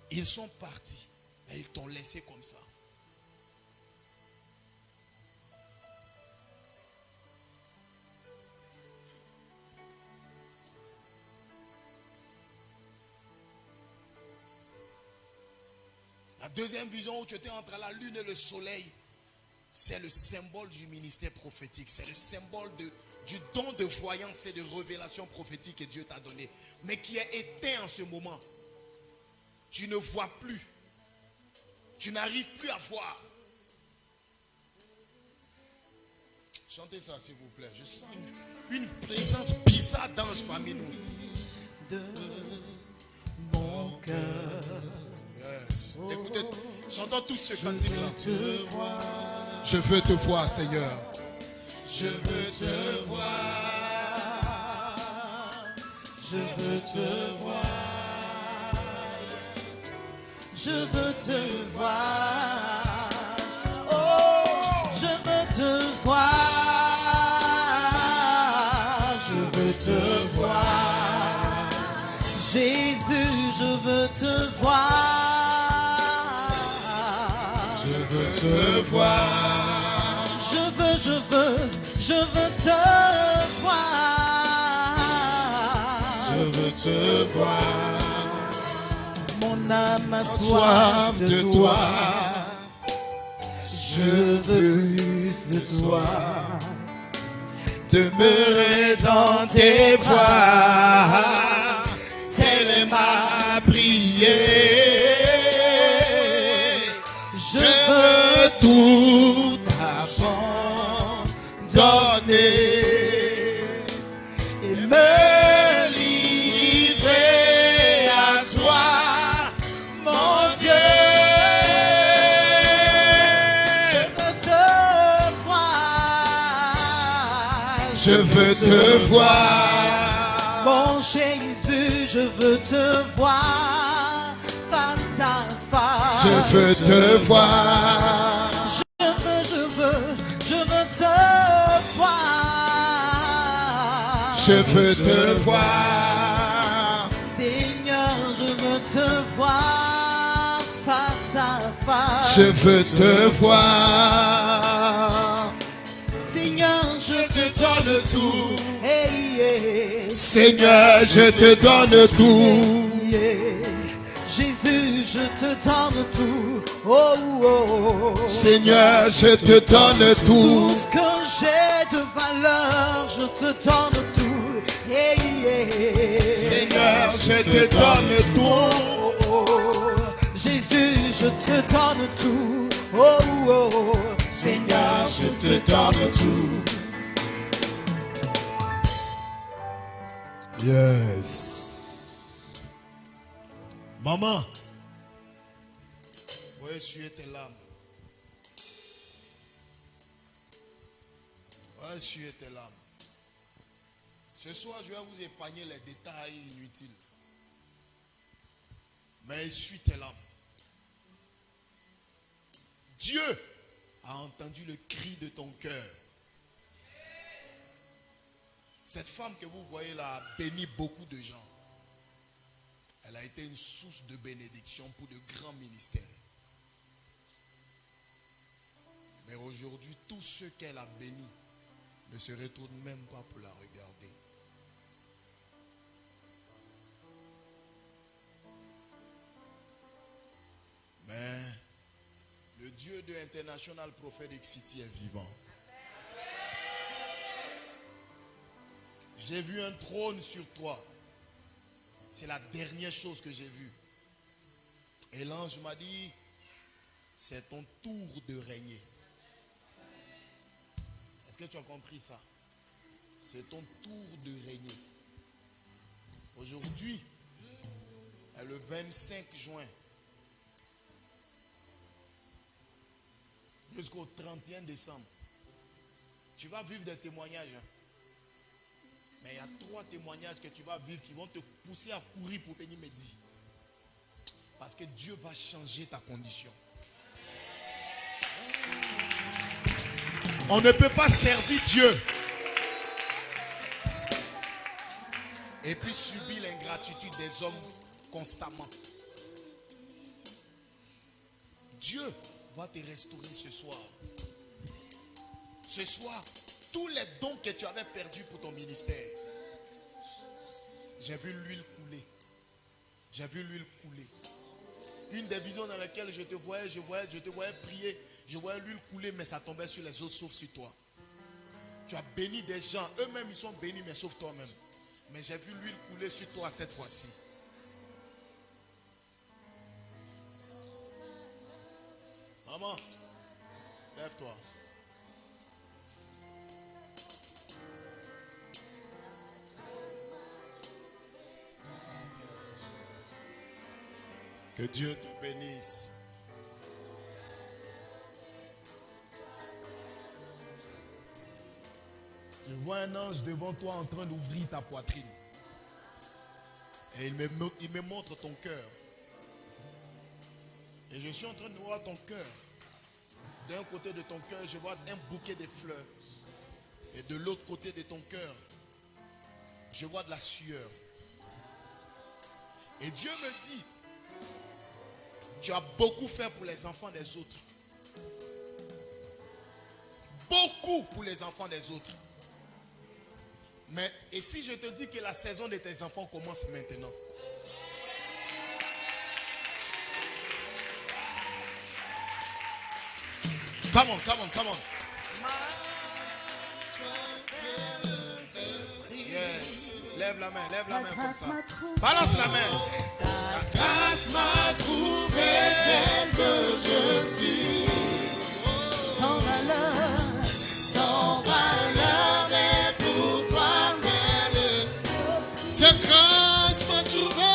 Ils sont partis. Et ils t'ont laissé comme ça. La deuxième vision où tu étais entre la lune et le soleil, c'est le symbole du ministère prophétique. C'est le symbole du don de voyance et de révélation prophétique que Dieu t'a donné. Mais qui est éteint en ce moment. Tu ne vois plus. Tu n'arrives plus à voir. Chantez ça s'il vous plaît. Je sens une présence bizarre d'ange parmi nous. De mon cœur. Yes. Écoutez, chantons tous ce cantique-là. Je veux te voir, Seigneur. Je veux te voir. Je veux te voir. Je veux te voir. Oh, je veux te voir. Je veux te voir. Jésus, je veux te voir. Je veux te voir. Je veux te voir. Je veux te voir. Mon âme a Soif de toi. Je veux plus de toi. Demeurer dans tes voies. Telle est ma prière. Je veux tout abandonner et me livrer à toi, mon Dieu. Je veux te voir, mon Jésus, je veux te voir face à face. je veux te voir, Je veux te voir. je veux te voir, Seigneur, je veux te voir face à face. je veux te voir. Seigneur, je te donne tout. Hey, yeah. Seigneur, je te donne tout. Yeah. Jésus, je te donne tout. Oh, oh, oh. Seigneur, je te donne Tout tout. ce que j'ai de valeur, je te donne tout. Hey, yeah. Seigneur, je te donne tout. Oh, oh. Jésus, je te donne tout. Oh, oh. Seigneur, je te donne tout. Yes. Maman, oui, essuyer tes larmes. Oui, essuyer tes larmes. Ce soir, je vais vous épargner les détails inutiles. Mais essuie tes larmes. Dieu a entendu le cri de ton cœur. Cette femme que vous voyez là a béni beaucoup de gens. Elle a été une source de bénédiction pour de grands ministères. Mais aujourd'hui, tous ceux qu'elle a bénis ne se retournent même pas pour la regarder. Mais le Dieu de International Prophetic City est vivant. J'ai vu un trône sur toi. C'est la dernière chose que j'ai vue. Et l'ange m'a dit, c'est ton tour de régner. Est-ce que tu as compris ça? C'est ton tour de régner. Aujourd'hui, le 25 juin, jusqu'au 31 décembre, tu vas vivre des témoignages. Mais il y a 3 témoignages que tu vas vivre qui vont te pousser à courir pour venir me dire. Parce que Dieu va changer ta condition. On ne peut pas servir Dieu et puis subir l'ingratitude des hommes constamment. Dieu va te restaurer ce soir. Ce soir, tous les dons que tu avais perdus pour ton ministère, j'ai vu l'huile couler. J'ai vu l'huile couler. Une des visions dans lesquelles je te voyais prier. Je voyais l'huile couler, mais ça tombait sur les autres, sauf sur toi. Tu as béni des gens. Eux-mêmes, ils sont bénis, mais sauf toi-même. Mais j'ai vu l'huile couler sur toi cette fois-ci. Maman, lève-toi. Que Dieu te bénisse. Je vois un ange devant toi en train d'ouvrir ta poitrine. Et il me montre ton cœur. Et je suis en train de voir ton cœur. D'un côté de ton cœur, je vois un bouquet de fleurs. Et de l'autre côté de ton cœur, je vois de la sueur. Et Dieu me dit, tu as beaucoup fait pour les enfants des autres. Beaucoup pour les enfants des autres. Mais, et si je te dis que la saison de tes enfants commence maintenant? Come on, come on, come on. Yes. Lève la main comme ça. Balance la main. Ta grâce m'a trouvé tel que je suis. Sans valeur, Sans valeur, mais pour toi même. Ta grâce m'a trouvé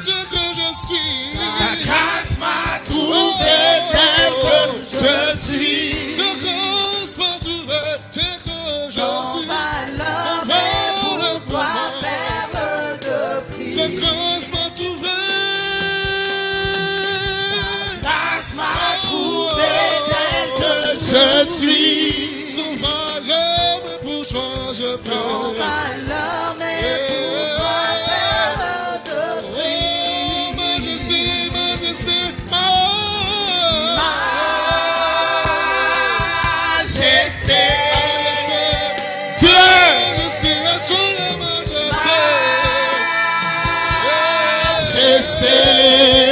tel que je suis. Ta grâce m'a trouvé tel que je suis. Ta grâce m'a trouvé tel que je sans suis. valeur, mais pour toi, perle de prix. Ta grâce m'a trouvé. Ta grâce m'a trouvé tel que Je suis sans valeur, mais pour toi je peux. sans valeur, mais pour toi, perle de prix. Oh, majesté, majesté, Majesté, Dieu, majesté, à toi la majesté. Majesté.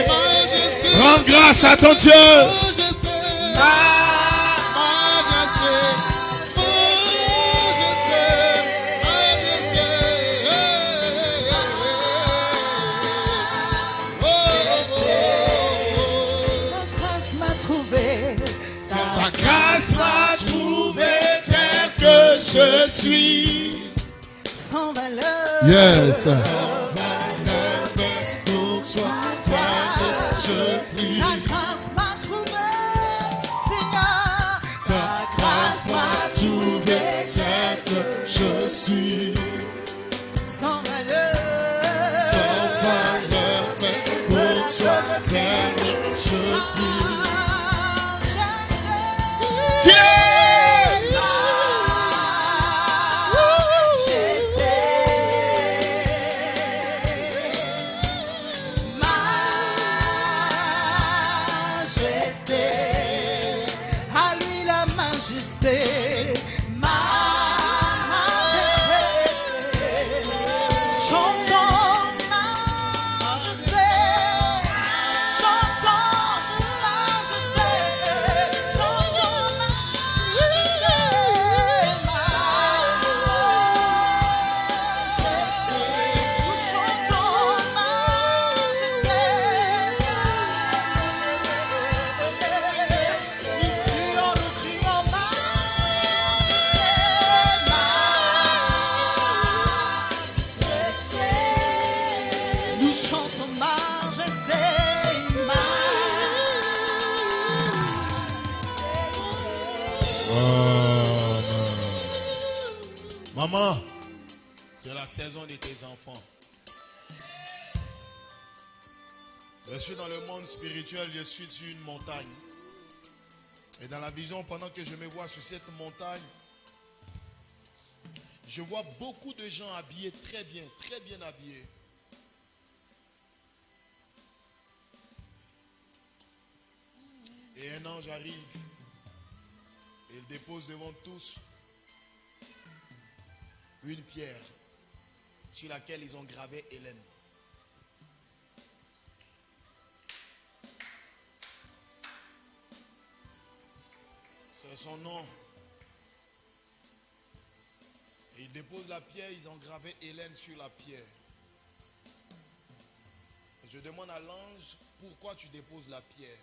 Majesté, Rends grâce à ton Dieu. majesté, ta grâce m'a trouvé. Ta grâce m'a trouvé tel que je suis. Sans valeur. Yes. Ta grâce m'a trouvé, Seigneur. Ta grâce m'a trouvé tel que je suis sans valeur. pour toi, tel je À lui la majesté, majesté. Chantons majesté, chantons majesté, chantons majesté, nous chantons majesté. Nous chantons majesté, Maman, c'est la saison de tes enfants. Je suis dans le monde spirituel, je suis sur une montagne. Et dans la vision, pendant que je me vois sur cette montagne, je vois beaucoup de gens habillés très bien habillés. Et un ange arrive. Et il dépose devant tous une pierre sur laquelle ils ont gravé Hélène. C'est son nom. Et ils déposent la pierre, ils ont gravé Hélène sur la pierre. Et je demande à l'ange, pourquoi tu déposes la pierre?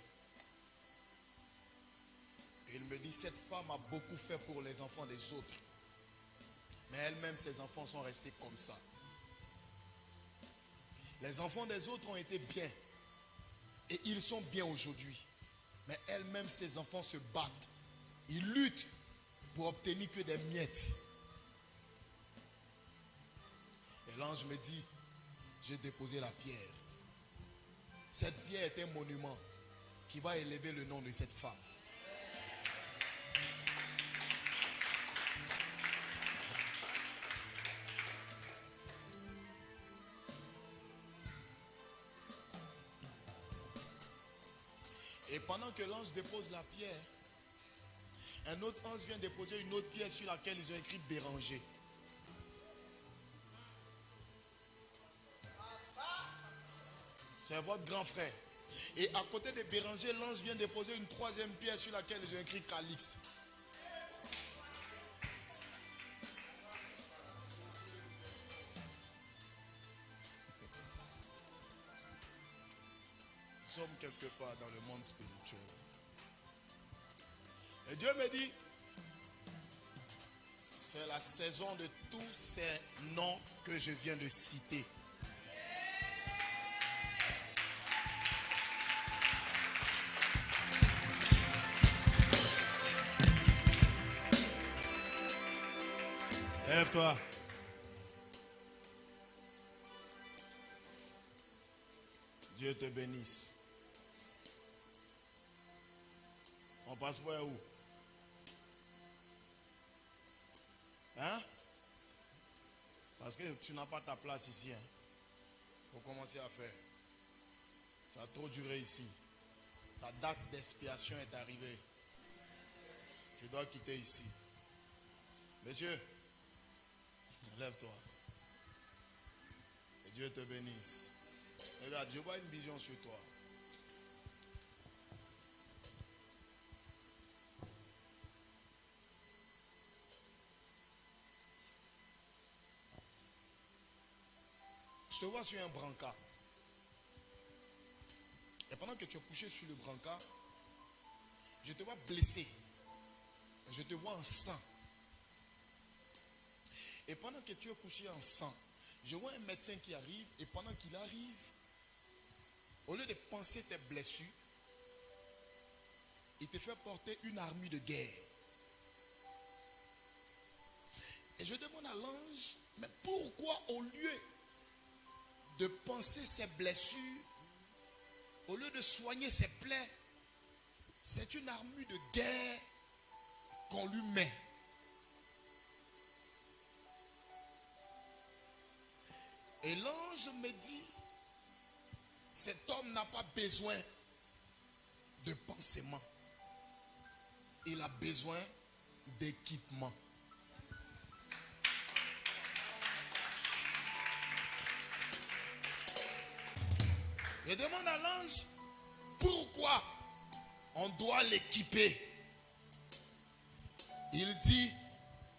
Et il me dit, cette femme a beaucoup fait pour les enfants des autres. Mais elle-même, ses enfants sont restés comme ça. Les enfants des autres ont été bien. Et ils sont bien aujourd'hui. Mais elle-même, ses enfants se battent. Ils luttent pour obtenir que des miettes. Et l'ange me dit, j'ai déposé la pierre. Cette pierre est un monument qui va élever le nom de cette femme. Et pendant que l'ange dépose la pierre, un autre ange vient déposer une autre pierre sur laquelle ils ont écrit Béranger. C'est votre grand frère. Et à côté de Béranger, l'ange vient déposer une troisième pierre sur laquelle ils ont écrit Calixte. Nous sommes quelque part dans le monde spirituel. Et Dieu me dit, c'est la saison de tous ces noms que je viens de citer. Lève-toi. Dieu te bénisse. On passe par où? Hein? Parce que tu n'as pas ta place ici. Hein? Faut commencer à faire. Tu as trop duré ici. Ta date d'expiation est arrivée. Tu dois quitter ici. Monsieur, lève-toi. Et Dieu te bénisse. Regarde, je vois une vision sur toi. Je te vois sur un brancard. Et pendant que tu es couché sur le brancard, je te vois blessé. Je te vois en sang. Et pendant que tu es couché en sang, je vois un médecin qui arrive. Et pendant qu'il arrive, au lieu de penser tes blessures, il te fait porter une armure de guerre. Et je demande à l'ange, mais pourquoi au lieu de penser ses blessures, au lieu de soigner ses plaies, c'est une armure de guerre qu'on lui met. Et l'ange me dit, cet homme n'a pas besoin de pansement. Il a besoin d'équipement. Je demande à l'ange, pourquoi on doit l'équiper? Il dit,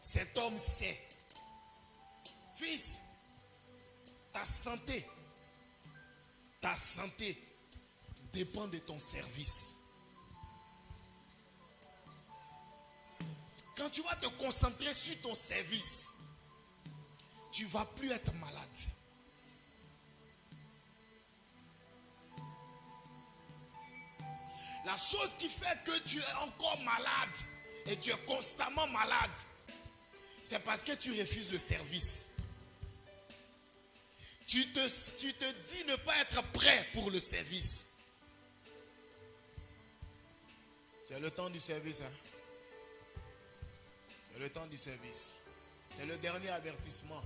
cet homme sait. Fils, ta santé dépend de ton service. Quand tu vas te concentrer sur ton service, tu ne vas plus être malade. La chose qui fait que tu es encore malade et tu es constamment malade, c'est parce que tu refuses le service. Tu te dis ne pas être prêt pour le service. C'est le temps du service. Hein? C'est le temps du service. C'est le dernier avertissement.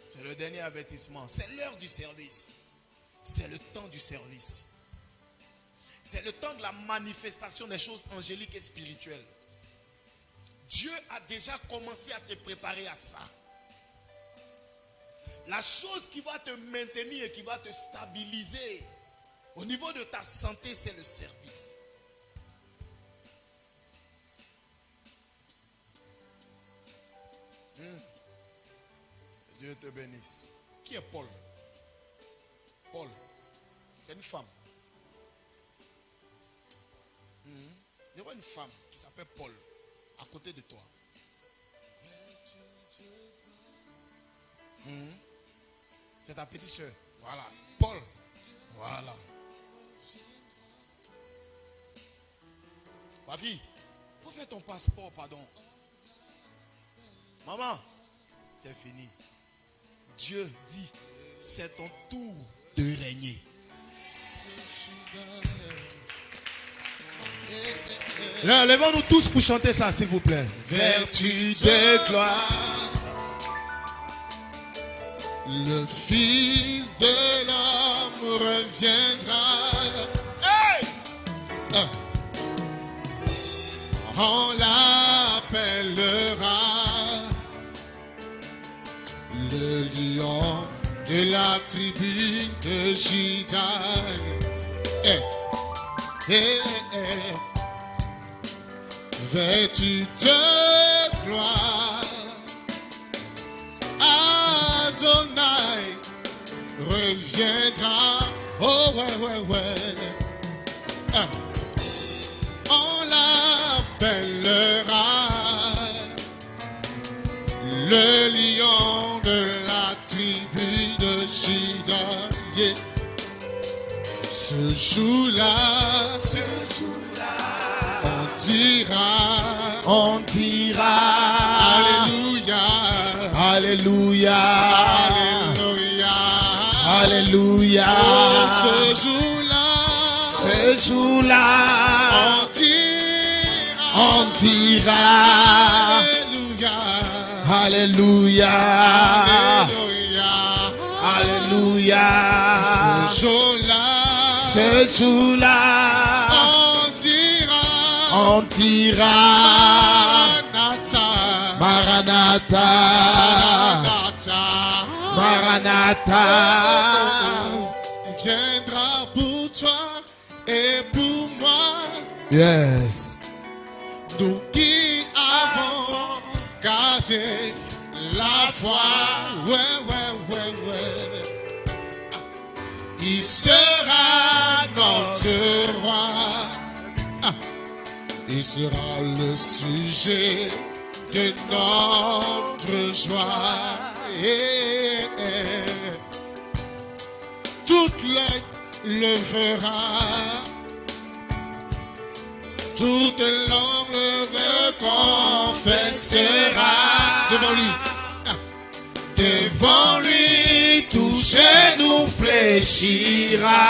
C'est le dernier avertissement. C'est l'heure du service. C'est le temps du service. C'est le temps de la manifestation des choses angéliques et spirituelles. Dieu a déjà commencé à te préparer à ça. La chose qui va te maintenir et qui va te stabiliser, Au niveau de ta santé, c'est le service. Dieu te bénisse. Qui est Paul? Paul, c'est une femme. Je vois une femme qui s'appelle Paul à côté de toi. C'est ta petite soeur. Voilà. Paul. Voilà. Ma fille, faut faire ton passeport, pardon. Maman, c'est fini. Dieu dit, c'est ton tour de régner. Levons-nous tous pour chanter ça, s'il vous plaît. Vertu de gloire, le Fils de l'homme reviendra. Hey! On l'appellera le lion de la tribu de Juda. Vêtu de gloire, Adonai reviendra. Oh ouais. On l'appellera le lion de la tribu de Juda. Yeah. Ce jour-là, on dira, Alléluia, Alléluia. Alléluia. Alléluia. Oh, ce jour-là, on dira, Alléluia. Alléluia. Alléluia. Ce jour-là, on dira Maranatha, Maranatha, Maranatha. Il viendra pour toi et pour moi. Yes. Nous qui avons gardé la foi. Ouais. Il sera notre roi. Il sera le sujet de notre joie. Toute langue le verra. Toute langue le confessera. Devant lui. Devant lui, tout genou fléchira.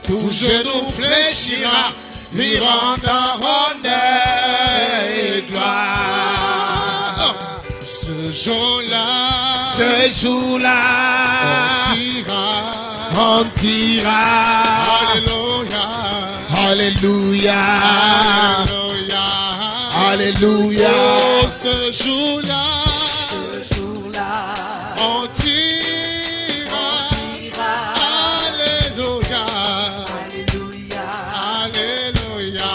Tout genou fléchira. Lui rendant honneur et gloire. Ce jour-là, on dira, Alléluia, Alléluia, Alléluia. Oh, ce jour-là, on dira, Alléluia, Alléluia.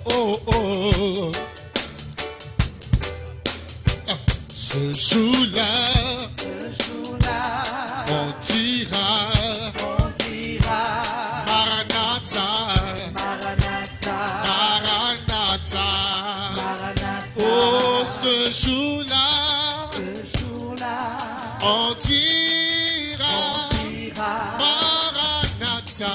Oh. Ce jour-là, on dira, Maranatha, oh, ce jour-là, on dira, Maranatha,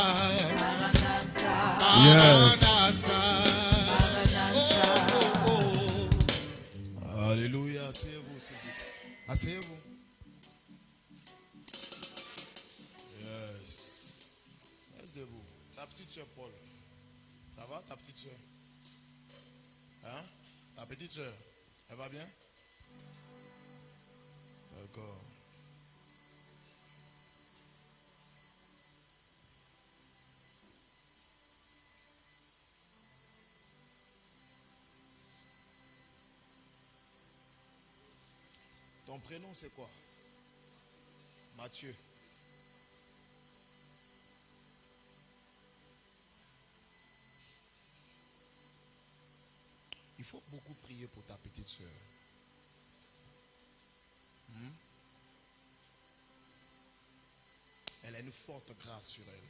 Alléluia. Asseyez-vous, s'il vous plaît. Asseyez-vous. Yes. Reste debout. Ta petite soeur Paul. Ça va, ta petite soeur? Hein? Ta petite soeur, elle va bien? D'accord. Ton prénom c'est quoi? Mathieu. Il faut beaucoup prier pour ta petite soeur. Elle a une forte grâce sur elle.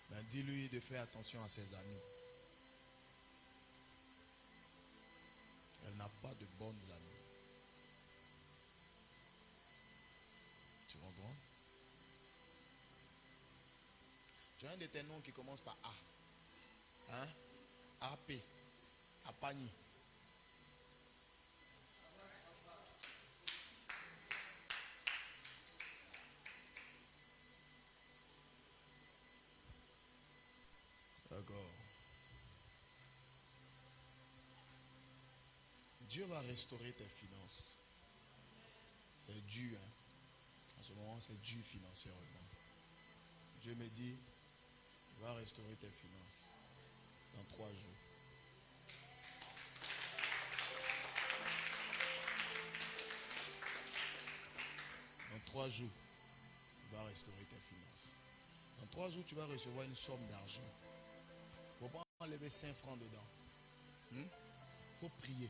Ben, dis-lui de faire attention à ses amis. Elle n'a pas de bonnes amies. Tu comprends? Tu as un de tes noms qui commence par A. Hein? AP. Apagni. D'accord. Dieu va restaurer tes finances. C'est dur. Hein? En ce moment, c'est dur financièrement. Dieu me dit, il va restaurer tes finances dans 3 jours. Dans 3 jours, il va restaurer tes finances. Dans 3 jours, tu vas recevoir une somme d'argent. Il ne faut pas enlever 5 francs dedans. Il faut prier.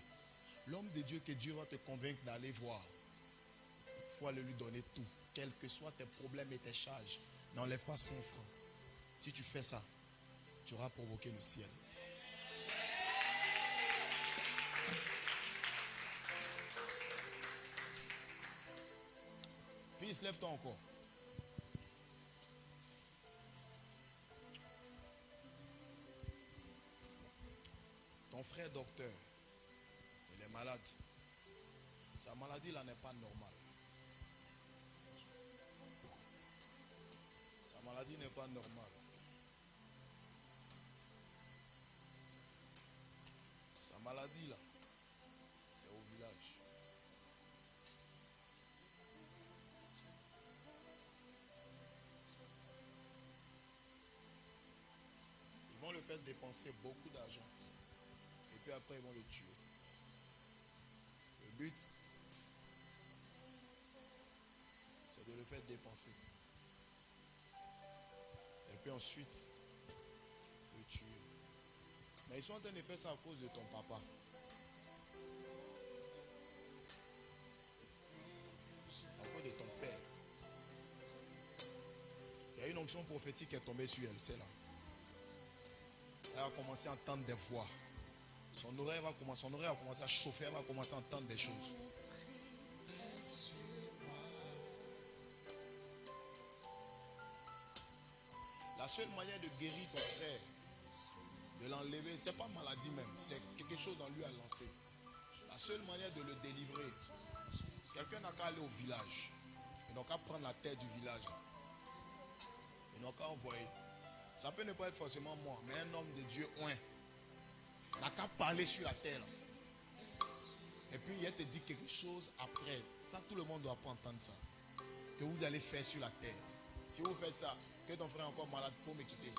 L'homme de Dieu que Dieu va te convaincre d'aller voir, il faut aller lui donner tout. Quels que soient tes problèmes et tes charges, n'enlève pas 5 francs. Si tu fais ça, tu auras provoqué le ciel. Puis lève-toi encore. Ton frère docteur, il est malade. Sa maladie là n'est pas normale. Sa maladie n'est pas normale. Sa maladie là, c'est au village. Ils vont le faire dépenser beaucoup d'argent. Et puis après, ils vont le tuer. Le but, c'est de le faire dépenser. Et puis ensuite, le tuer. Mais ils sont en train de faire ça à cause de ton papa. À cause de ton père. Il y a une onction prophétique qui est tombée sur elle, c'est là. Elle a commencé à entendre des voix. Son oreille va commencer à chauffer, elle va commencer à entendre des choses. La seule manière de guérir ton frère, de l'enlever, c'est pas maladie même, c'est quelque chose en lui à lancer. La seule manière de le délivrer, quelqu'un n'a qu'à aller au village. Il n'a qu'à prendre la tête du village. Il n'a qu'à envoyer. Ça peut ne pas être forcément moi, mais un homme de Dieu, n'a qu'à parler sur la terre. Et puis il te dit quelque chose après. Ça, tout le monde ne doit pas entendre ça. Que vous allez faire sur la terre. Si vous faites ça, que ton frère est encore malade, il faut me quitter.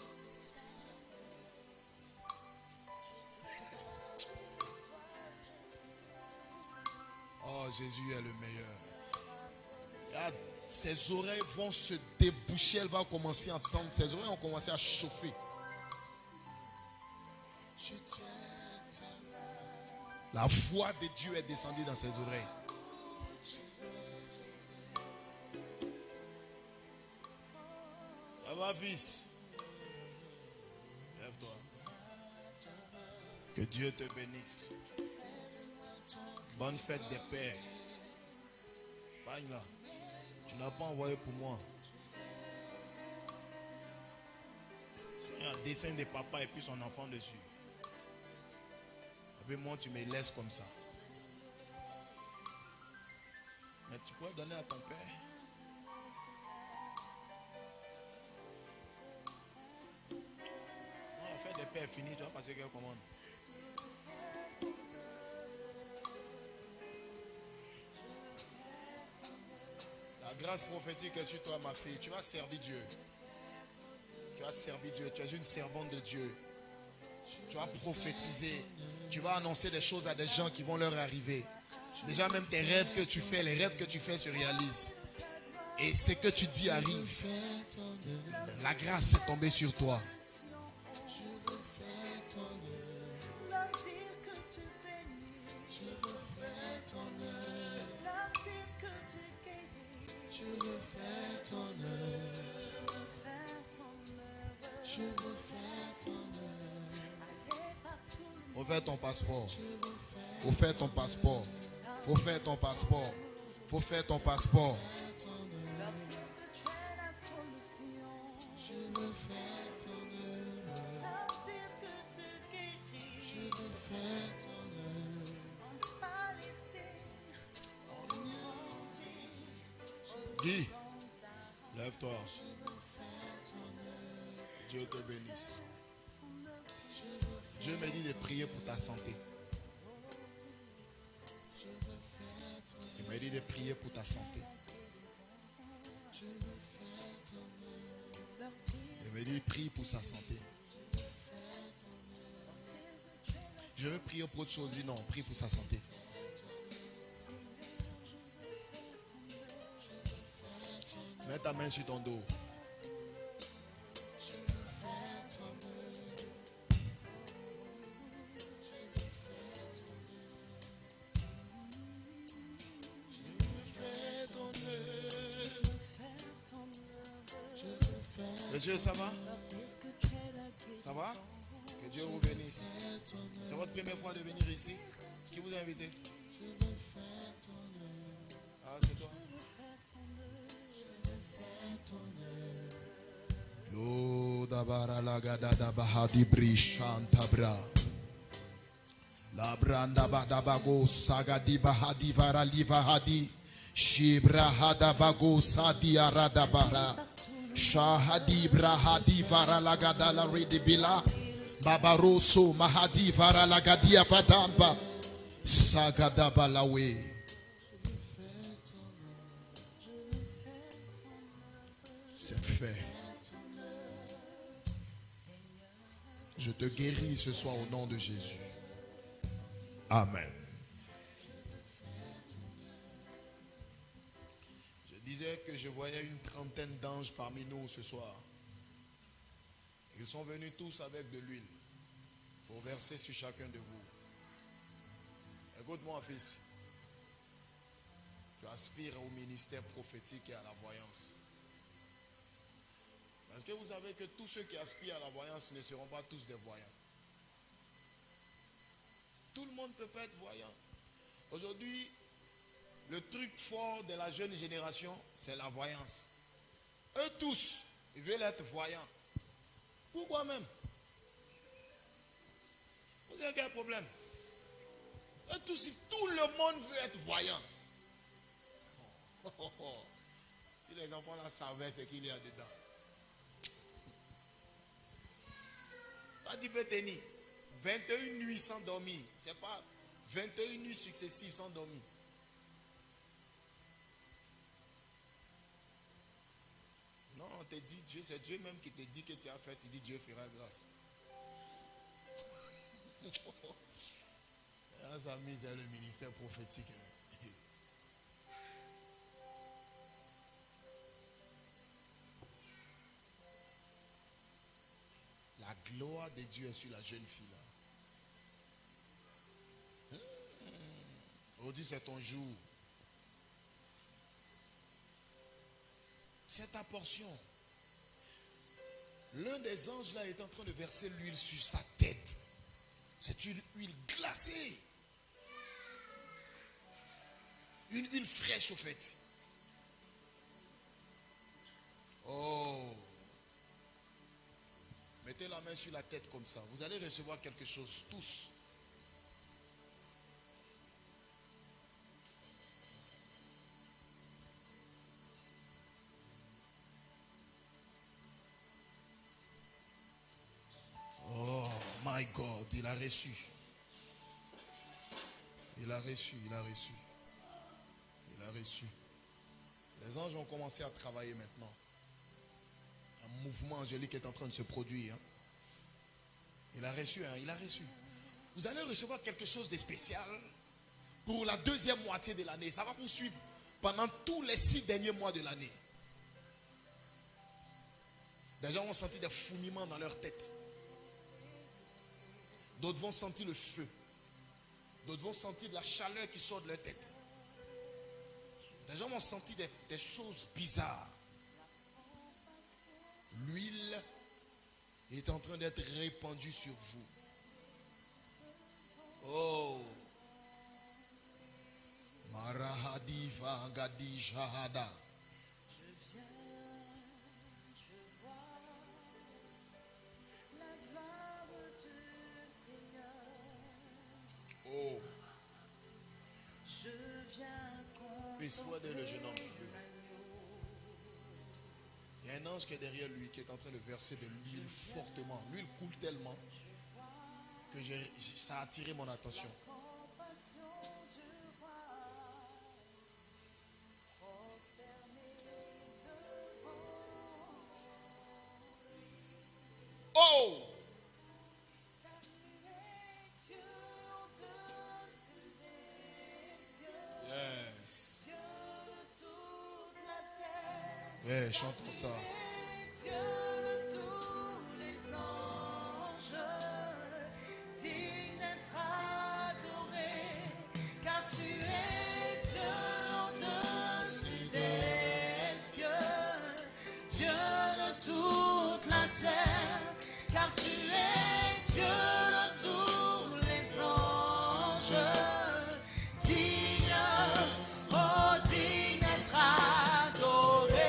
Oh, Jésus est le meilleur. Regarde, ses oreilles vont se déboucher, elle va commencer à entendre. Ses oreilles vont commencer à chauffer. La voix de Dieu est descendue dans ses oreilles. Ça va, fils? Lève-toi. Que Dieu te bénisse. Bonne fête des pères. Pagne là. Tu n'as pas envoyé pour moi. Il y a un dessin de papa et puis son enfant dessus. Et puis moi, tu me laisses comme ça. Mais tu pourrais donner à ton père. Non, la fête des pères est finie, tu vas passer quelle commande? La grâce prophétique est sur toi, ma fille. Tu vas servir Dieu. Tu as servi Dieu. Tu es une servante de Dieu. Tu as prophétisé. Tu vas annoncer des choses à des gens qui vont leur arriver. Déjà même tes rêves que tu fais, les rêves que tu fais se réalisent. Et ce que tu dis arrive. La grâce est tombée sur toi. Faut faire ton passeport. Faut faire ton passeport. Faut faire ton passeport. Faut faire ton passeport. Dis, lève-toi. Dieu te bénisse. Dieu me dit de prier pour ta santé. Il m'a dit de prier pour ta santé. Il m'a dit prie pour sa santé. Je veux prier pour autre chose. Dis non, prie pour sa santé. Mets ta main sur ton dos. Monsieur, ça va? Ça va? Que Dieu vous bénisse. C'est votre première fois de venir ici? Qui vous a invité? Ah, c'est toi? Lodabara lagada bahadi brishantabra. La branda badabago sagadi bahadi vara livahadi. Shibra hadabago sadi aradabara. Shahadi brahadi vara lagada la redibila. Babaroso mahadi vara lagadia fadamba. Sagadabalawe. C'est fait. Je te guéris ce soir au nom de Jésus. Amen. Je disais que je voyais une trentaine d'anges parmi nous ce soir. Ils sont venus tous avec de l'huile pour verser sur chacun de vous. Écoute-moi, fils. Tu aspires au ministère prophétique et à la voyance. Parce que vous savez que tous ceux qui aspirent à la voyance ne seront pas tous des voyants. Tout le monde ne peut pas être voyant. Aujourd'hui, le truc fort de la jeune génération, c'est la voyance. Eux tous, ils veulent être voyants. Pourquoi même? Vous avez quel problème? Eux tous, tout le monde veut être voyant. Si les enfants là savaient ce qu'il y a dedans. Toi, tu peux tenir 21 nuits sans dormir. C'est pas 21 nuits successives sans dormir. Non, on te dit Dieu, c'est Dieu même qui te dit que tu as fait. Tu dis Dieu fera grâce. Ça mise le ministère prophétique. La gloire de Dieu est sur la jeune fille là. Aujourd'hui c'est ton jour. C'est ta portion. L'un des anges là est en train de verser l'huile sur sa tête. C'est une huile glacée. Une huile fraîche au fait. Oh. Mettez la main sur la tête comme ça. Vous allez recevoir quelque chose tous. Oh my God, il a reçu. Il a reçu, il a reçu. Il a reçu. Les anges ont commencé à travailler maintenant. Un mouvement angélique est en train de se produire. Il a reçu, il a reçu. vous allez recevoir quelque chose de spécial pour la deuxième moitié de l'année. Ça va vous suivre pendant tous les 6 derniers mois de l'année. Des gens vont sentir des fourmillements dans leur tête. D'autres vont sentir le feu. D'autres vont sentir de la chaleur qui sort de leur tête. Des gens vont sentir des choses bizarres. L'huile est en train d'être répandue sur vous. Oh. Marahadi Vangadi Jahada. Je viens, je vois la gloire du Seigneur. Oh. Je viens Persuadez le jeune homme. Il y a un ange qui est derrière lui qui est en train de verser de l'huile fortement. L'huile coule tellement que ça a attiré mon attention. Oh! Yes. Yeah, chantons ça. Dieu de tous les anges, digne d'être adoré, car tu es Dieu au-dessus des cieux, Dieu de toute la terre, car tu es Dieu de tous les anges, digne, oh digne d'être adoré.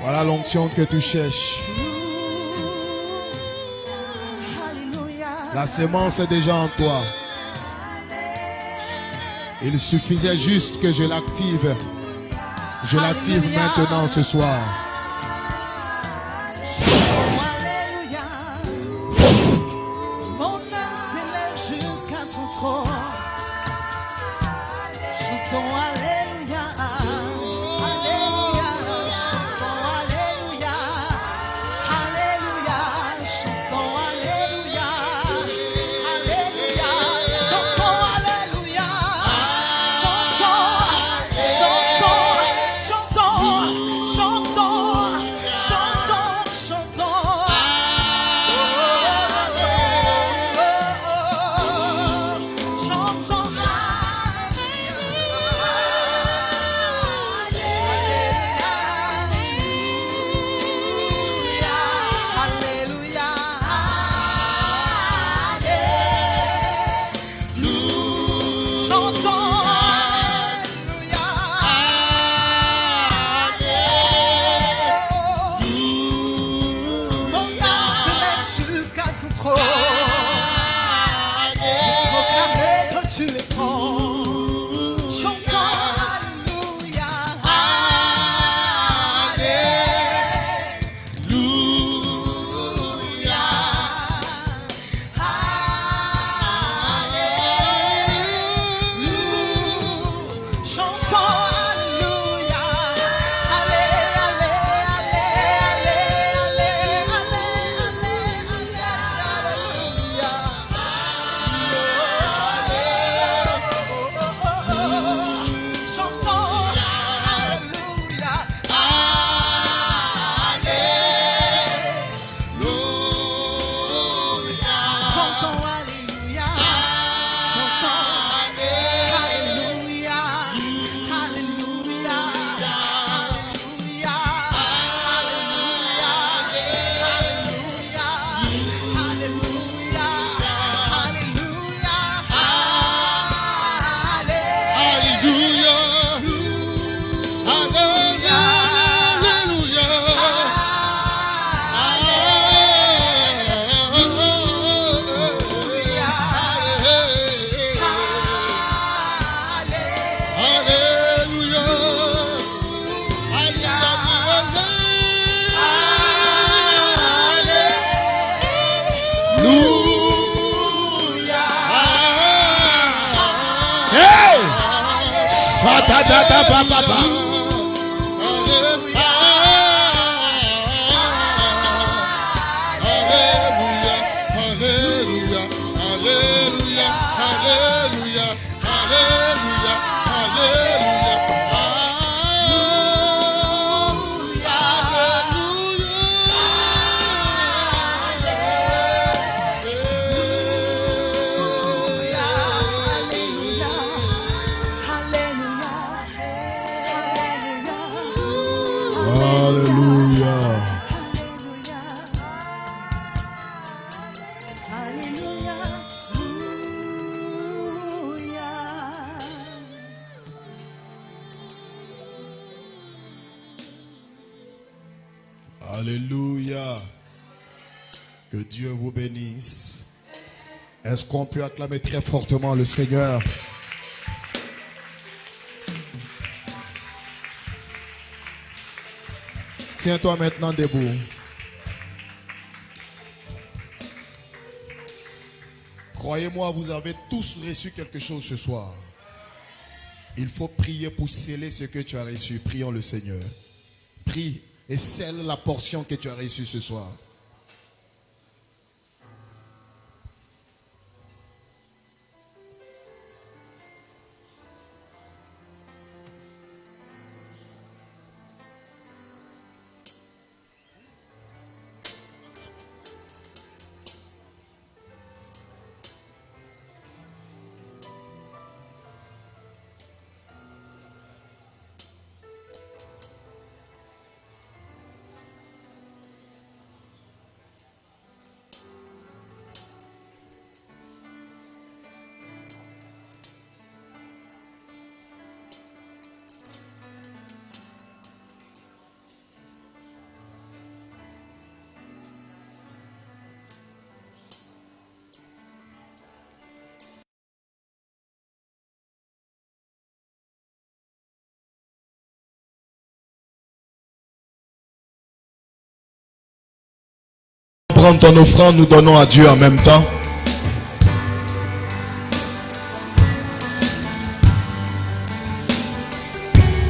Voilà l'onction que tu cherches. La semence est déjà en toi. Il suffisait juste que je l'active. Je l'active maintenant ce soir. Alléluia. Mon âme s'élève jusqu'à ton trône. Chantons Alléluia. Alléluia. Chantons Alléluia. Alléluia. Chantons Alléluia. Alléluia. Chantons Alléluia. Chantons, chantons, chantons, chantons. trône. Proclamer que tu es grand. Chantons Alléluia. Alléluia. Que Dieu vous bénisse. Est-ce qu'on peut acclamer très fortement le Seigneur? Tiens-toi maintenant debout. Croyez-moi, vous avez tous reçu quelque chose ce soir. Il faut prier pour sceller ce que tu as reçu. Prions le Seigneur. Prie et scelle la portion que tu as reçue ce soir. Prends ton offrande, nous donnons à Dieu en même temps.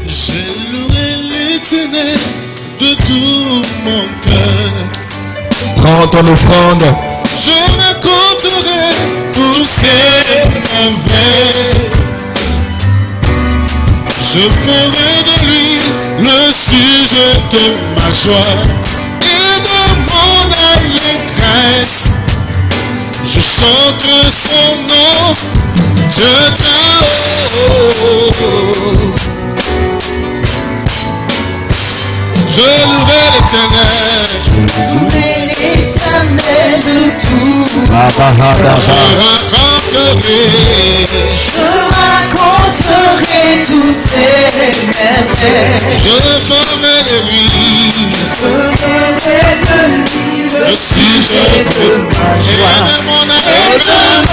Je louerai l'Éternel de tout mon cœur. Prends ton offrande. Je raconterai tous ses merveilles. Je ferai de lui le sujet de ma joie et de mon allégresse. Je chante son nom de Tao. Je louerai l'Éternel. L'Éternel de tout. Je raconterai toutes ses merveilles. Je ferai de lui le le sujet de ma joie et de mon allégresse.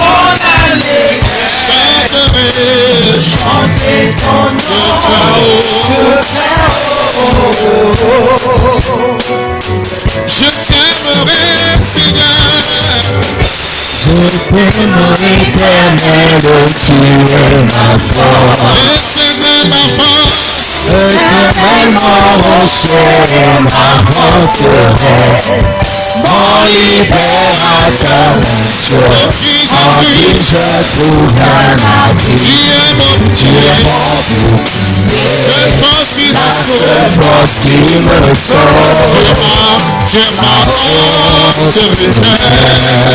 Chanter ton nom je t'aimerai, Seigneur. Je t'aimerai, Éternel, tu es ma force. Éternel, ma force. Éternel, mon rocher, ma forteresse, mon libérateur, en qui je trouve un abri. Tu es mon bouclier, la seule force qui me sauve. Tu es ma haute retraite. Tu es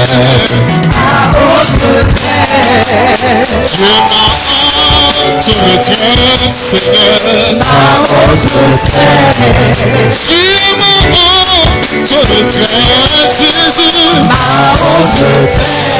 ma haute retraite, Seigneur. Ma haute retraite. Tu es ma haute retraite, Jésus. Ma haute retraite.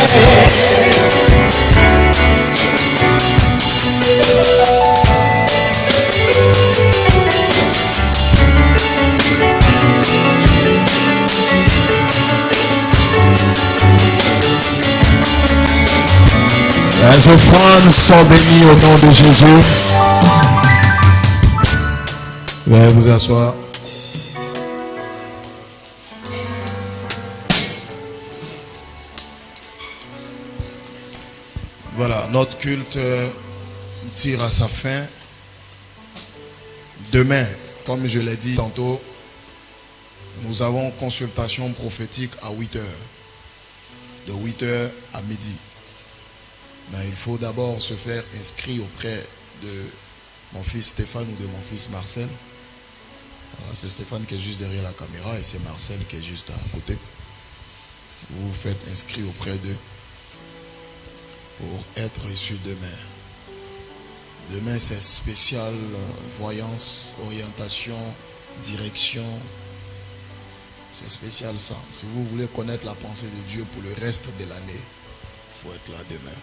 Les offrandes sont bénies au nom de Jésus. Veuillez vous asseoir. Voilà, notre culte tire à sa fin. Demain, comme je l'ai dit tantôt, nous avons consultation prophétique à 8h. De 8h à midi. Mais il faut d'abord se faire inscrire auprès de mon fils Stéphane ou de mon fils Marcel. Voilà, c'est Stéphane qui est juste derrière la caméra et c'est Marcel qui est juste à côté. Vous vous faites inscrire auprès d'eux pour être reçu demain. Demain c'est spécial voyance, orientation, direction. C'est spécial ça. Si vous voulez connaître la pensée de Dieu pour le reste de l'année, il faut être là demain.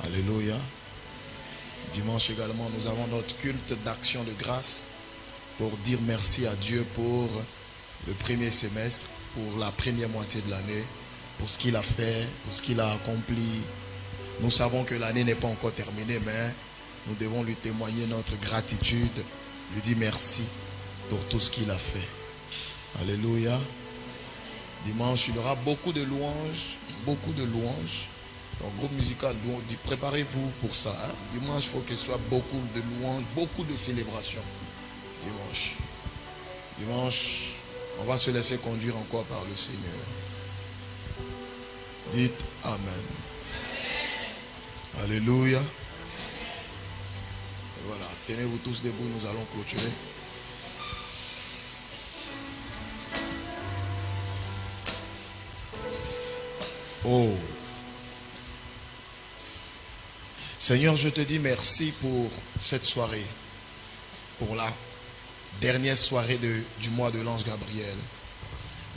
Alléluia. Dimanche également, nous avons notre culte d'action de grâce pour dire merci à Dieu pour le premier semestre, pour la première moitié de l'année, pour ce qu'il a fait, pour ce qu'il a accompli. Nous savons que l'année n'est pas encore terminée, mais nous devons lui témoigner notre gratitude, lui dire merci pour tout ce qu'il a fait. Alléluia. Dimanche, il y aura beaucoup de louanges, beaucoup de louanges. Donc, groupe musical, préparez-vous pour ça. Hein? Dimanche, il faut qu'il soit beaucoup de louanges, beaucoup de célébrations. Dimanche. Dimanche, on va se laisser conduire encore par le Seigneur. Dites Amen. Alléluia. Voilà, tenez-vous tous debout, nous allons clôturer. Oh. Seigneur, je te dis merci pour cette soirée, pour la dernière soirée du mois de l'ange Gabriel.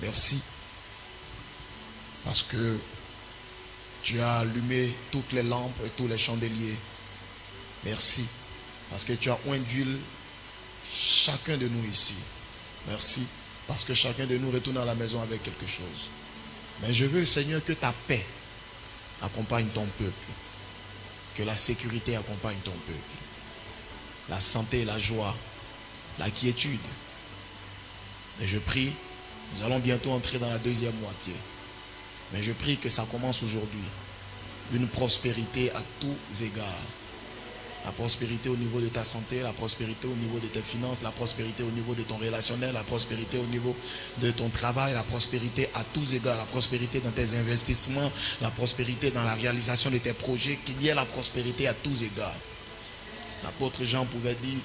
Merci, parce que tu as allumé toutes les lampes et tous les chandeliers. Merci, parce que tu as oint d'huile chacun de nous ici. Merci, parce que chacun de nous retourne à la maison avec quelque chose. Mais je veux, Seigneur, que ta paix accompagne ton peuple. Que la sécurité accompagne ton peuple. La santé, la joie, la quiétude. Et je prie, nous allons bientôt entrer dans la deuxième moitié. Mais je prie que ça commence aujourd'hui. Une prospérité à tous égards. La prospérité au niveau de ta santé, la prospérité au niveau de tes finances, la prospérité au niveau de ton relationnel, la prospérité au niveau de ton travail, la prospérité à tous égards, la prospérité dans tes investissements, la prospérité dans la réalisation de tes projets, qu'il y ait la prospérité à tous égards. L'apôtre Jean pouvait dire,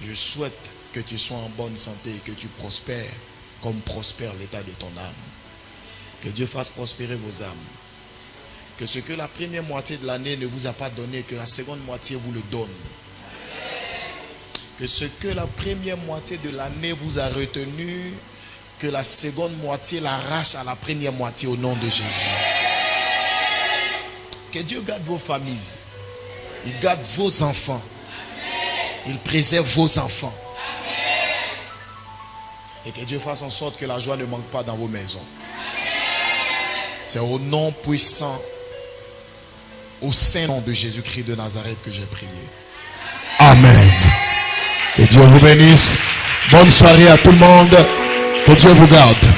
je souhaite que tu sois en bonne santé et que tu prospères comme prospère l'état de ton âme. Que Dieu fasse prospérer vos âmes. Que ce que la première moitié de l'année ne vous a pas donné, que la seconde moitié vous le donne. Que ce que la première moitié de l'année vous a retenu, que la seconde moitié l'arrache à la première moitié au nom de Jésus. Que Dieu garde vos familles. Il garde vos enfants. Il préserve vos enfants. Et que Dieu fasse en sorte que la joie ne manque pas dans vos maisons. C'est au nom puissant, au saint nom de Jésus-Christ de Nazareth que j'ai prié. Amen. Que Dieu vous bénisse. Bonne soirée à tout le monde. Que Dieu vous garde.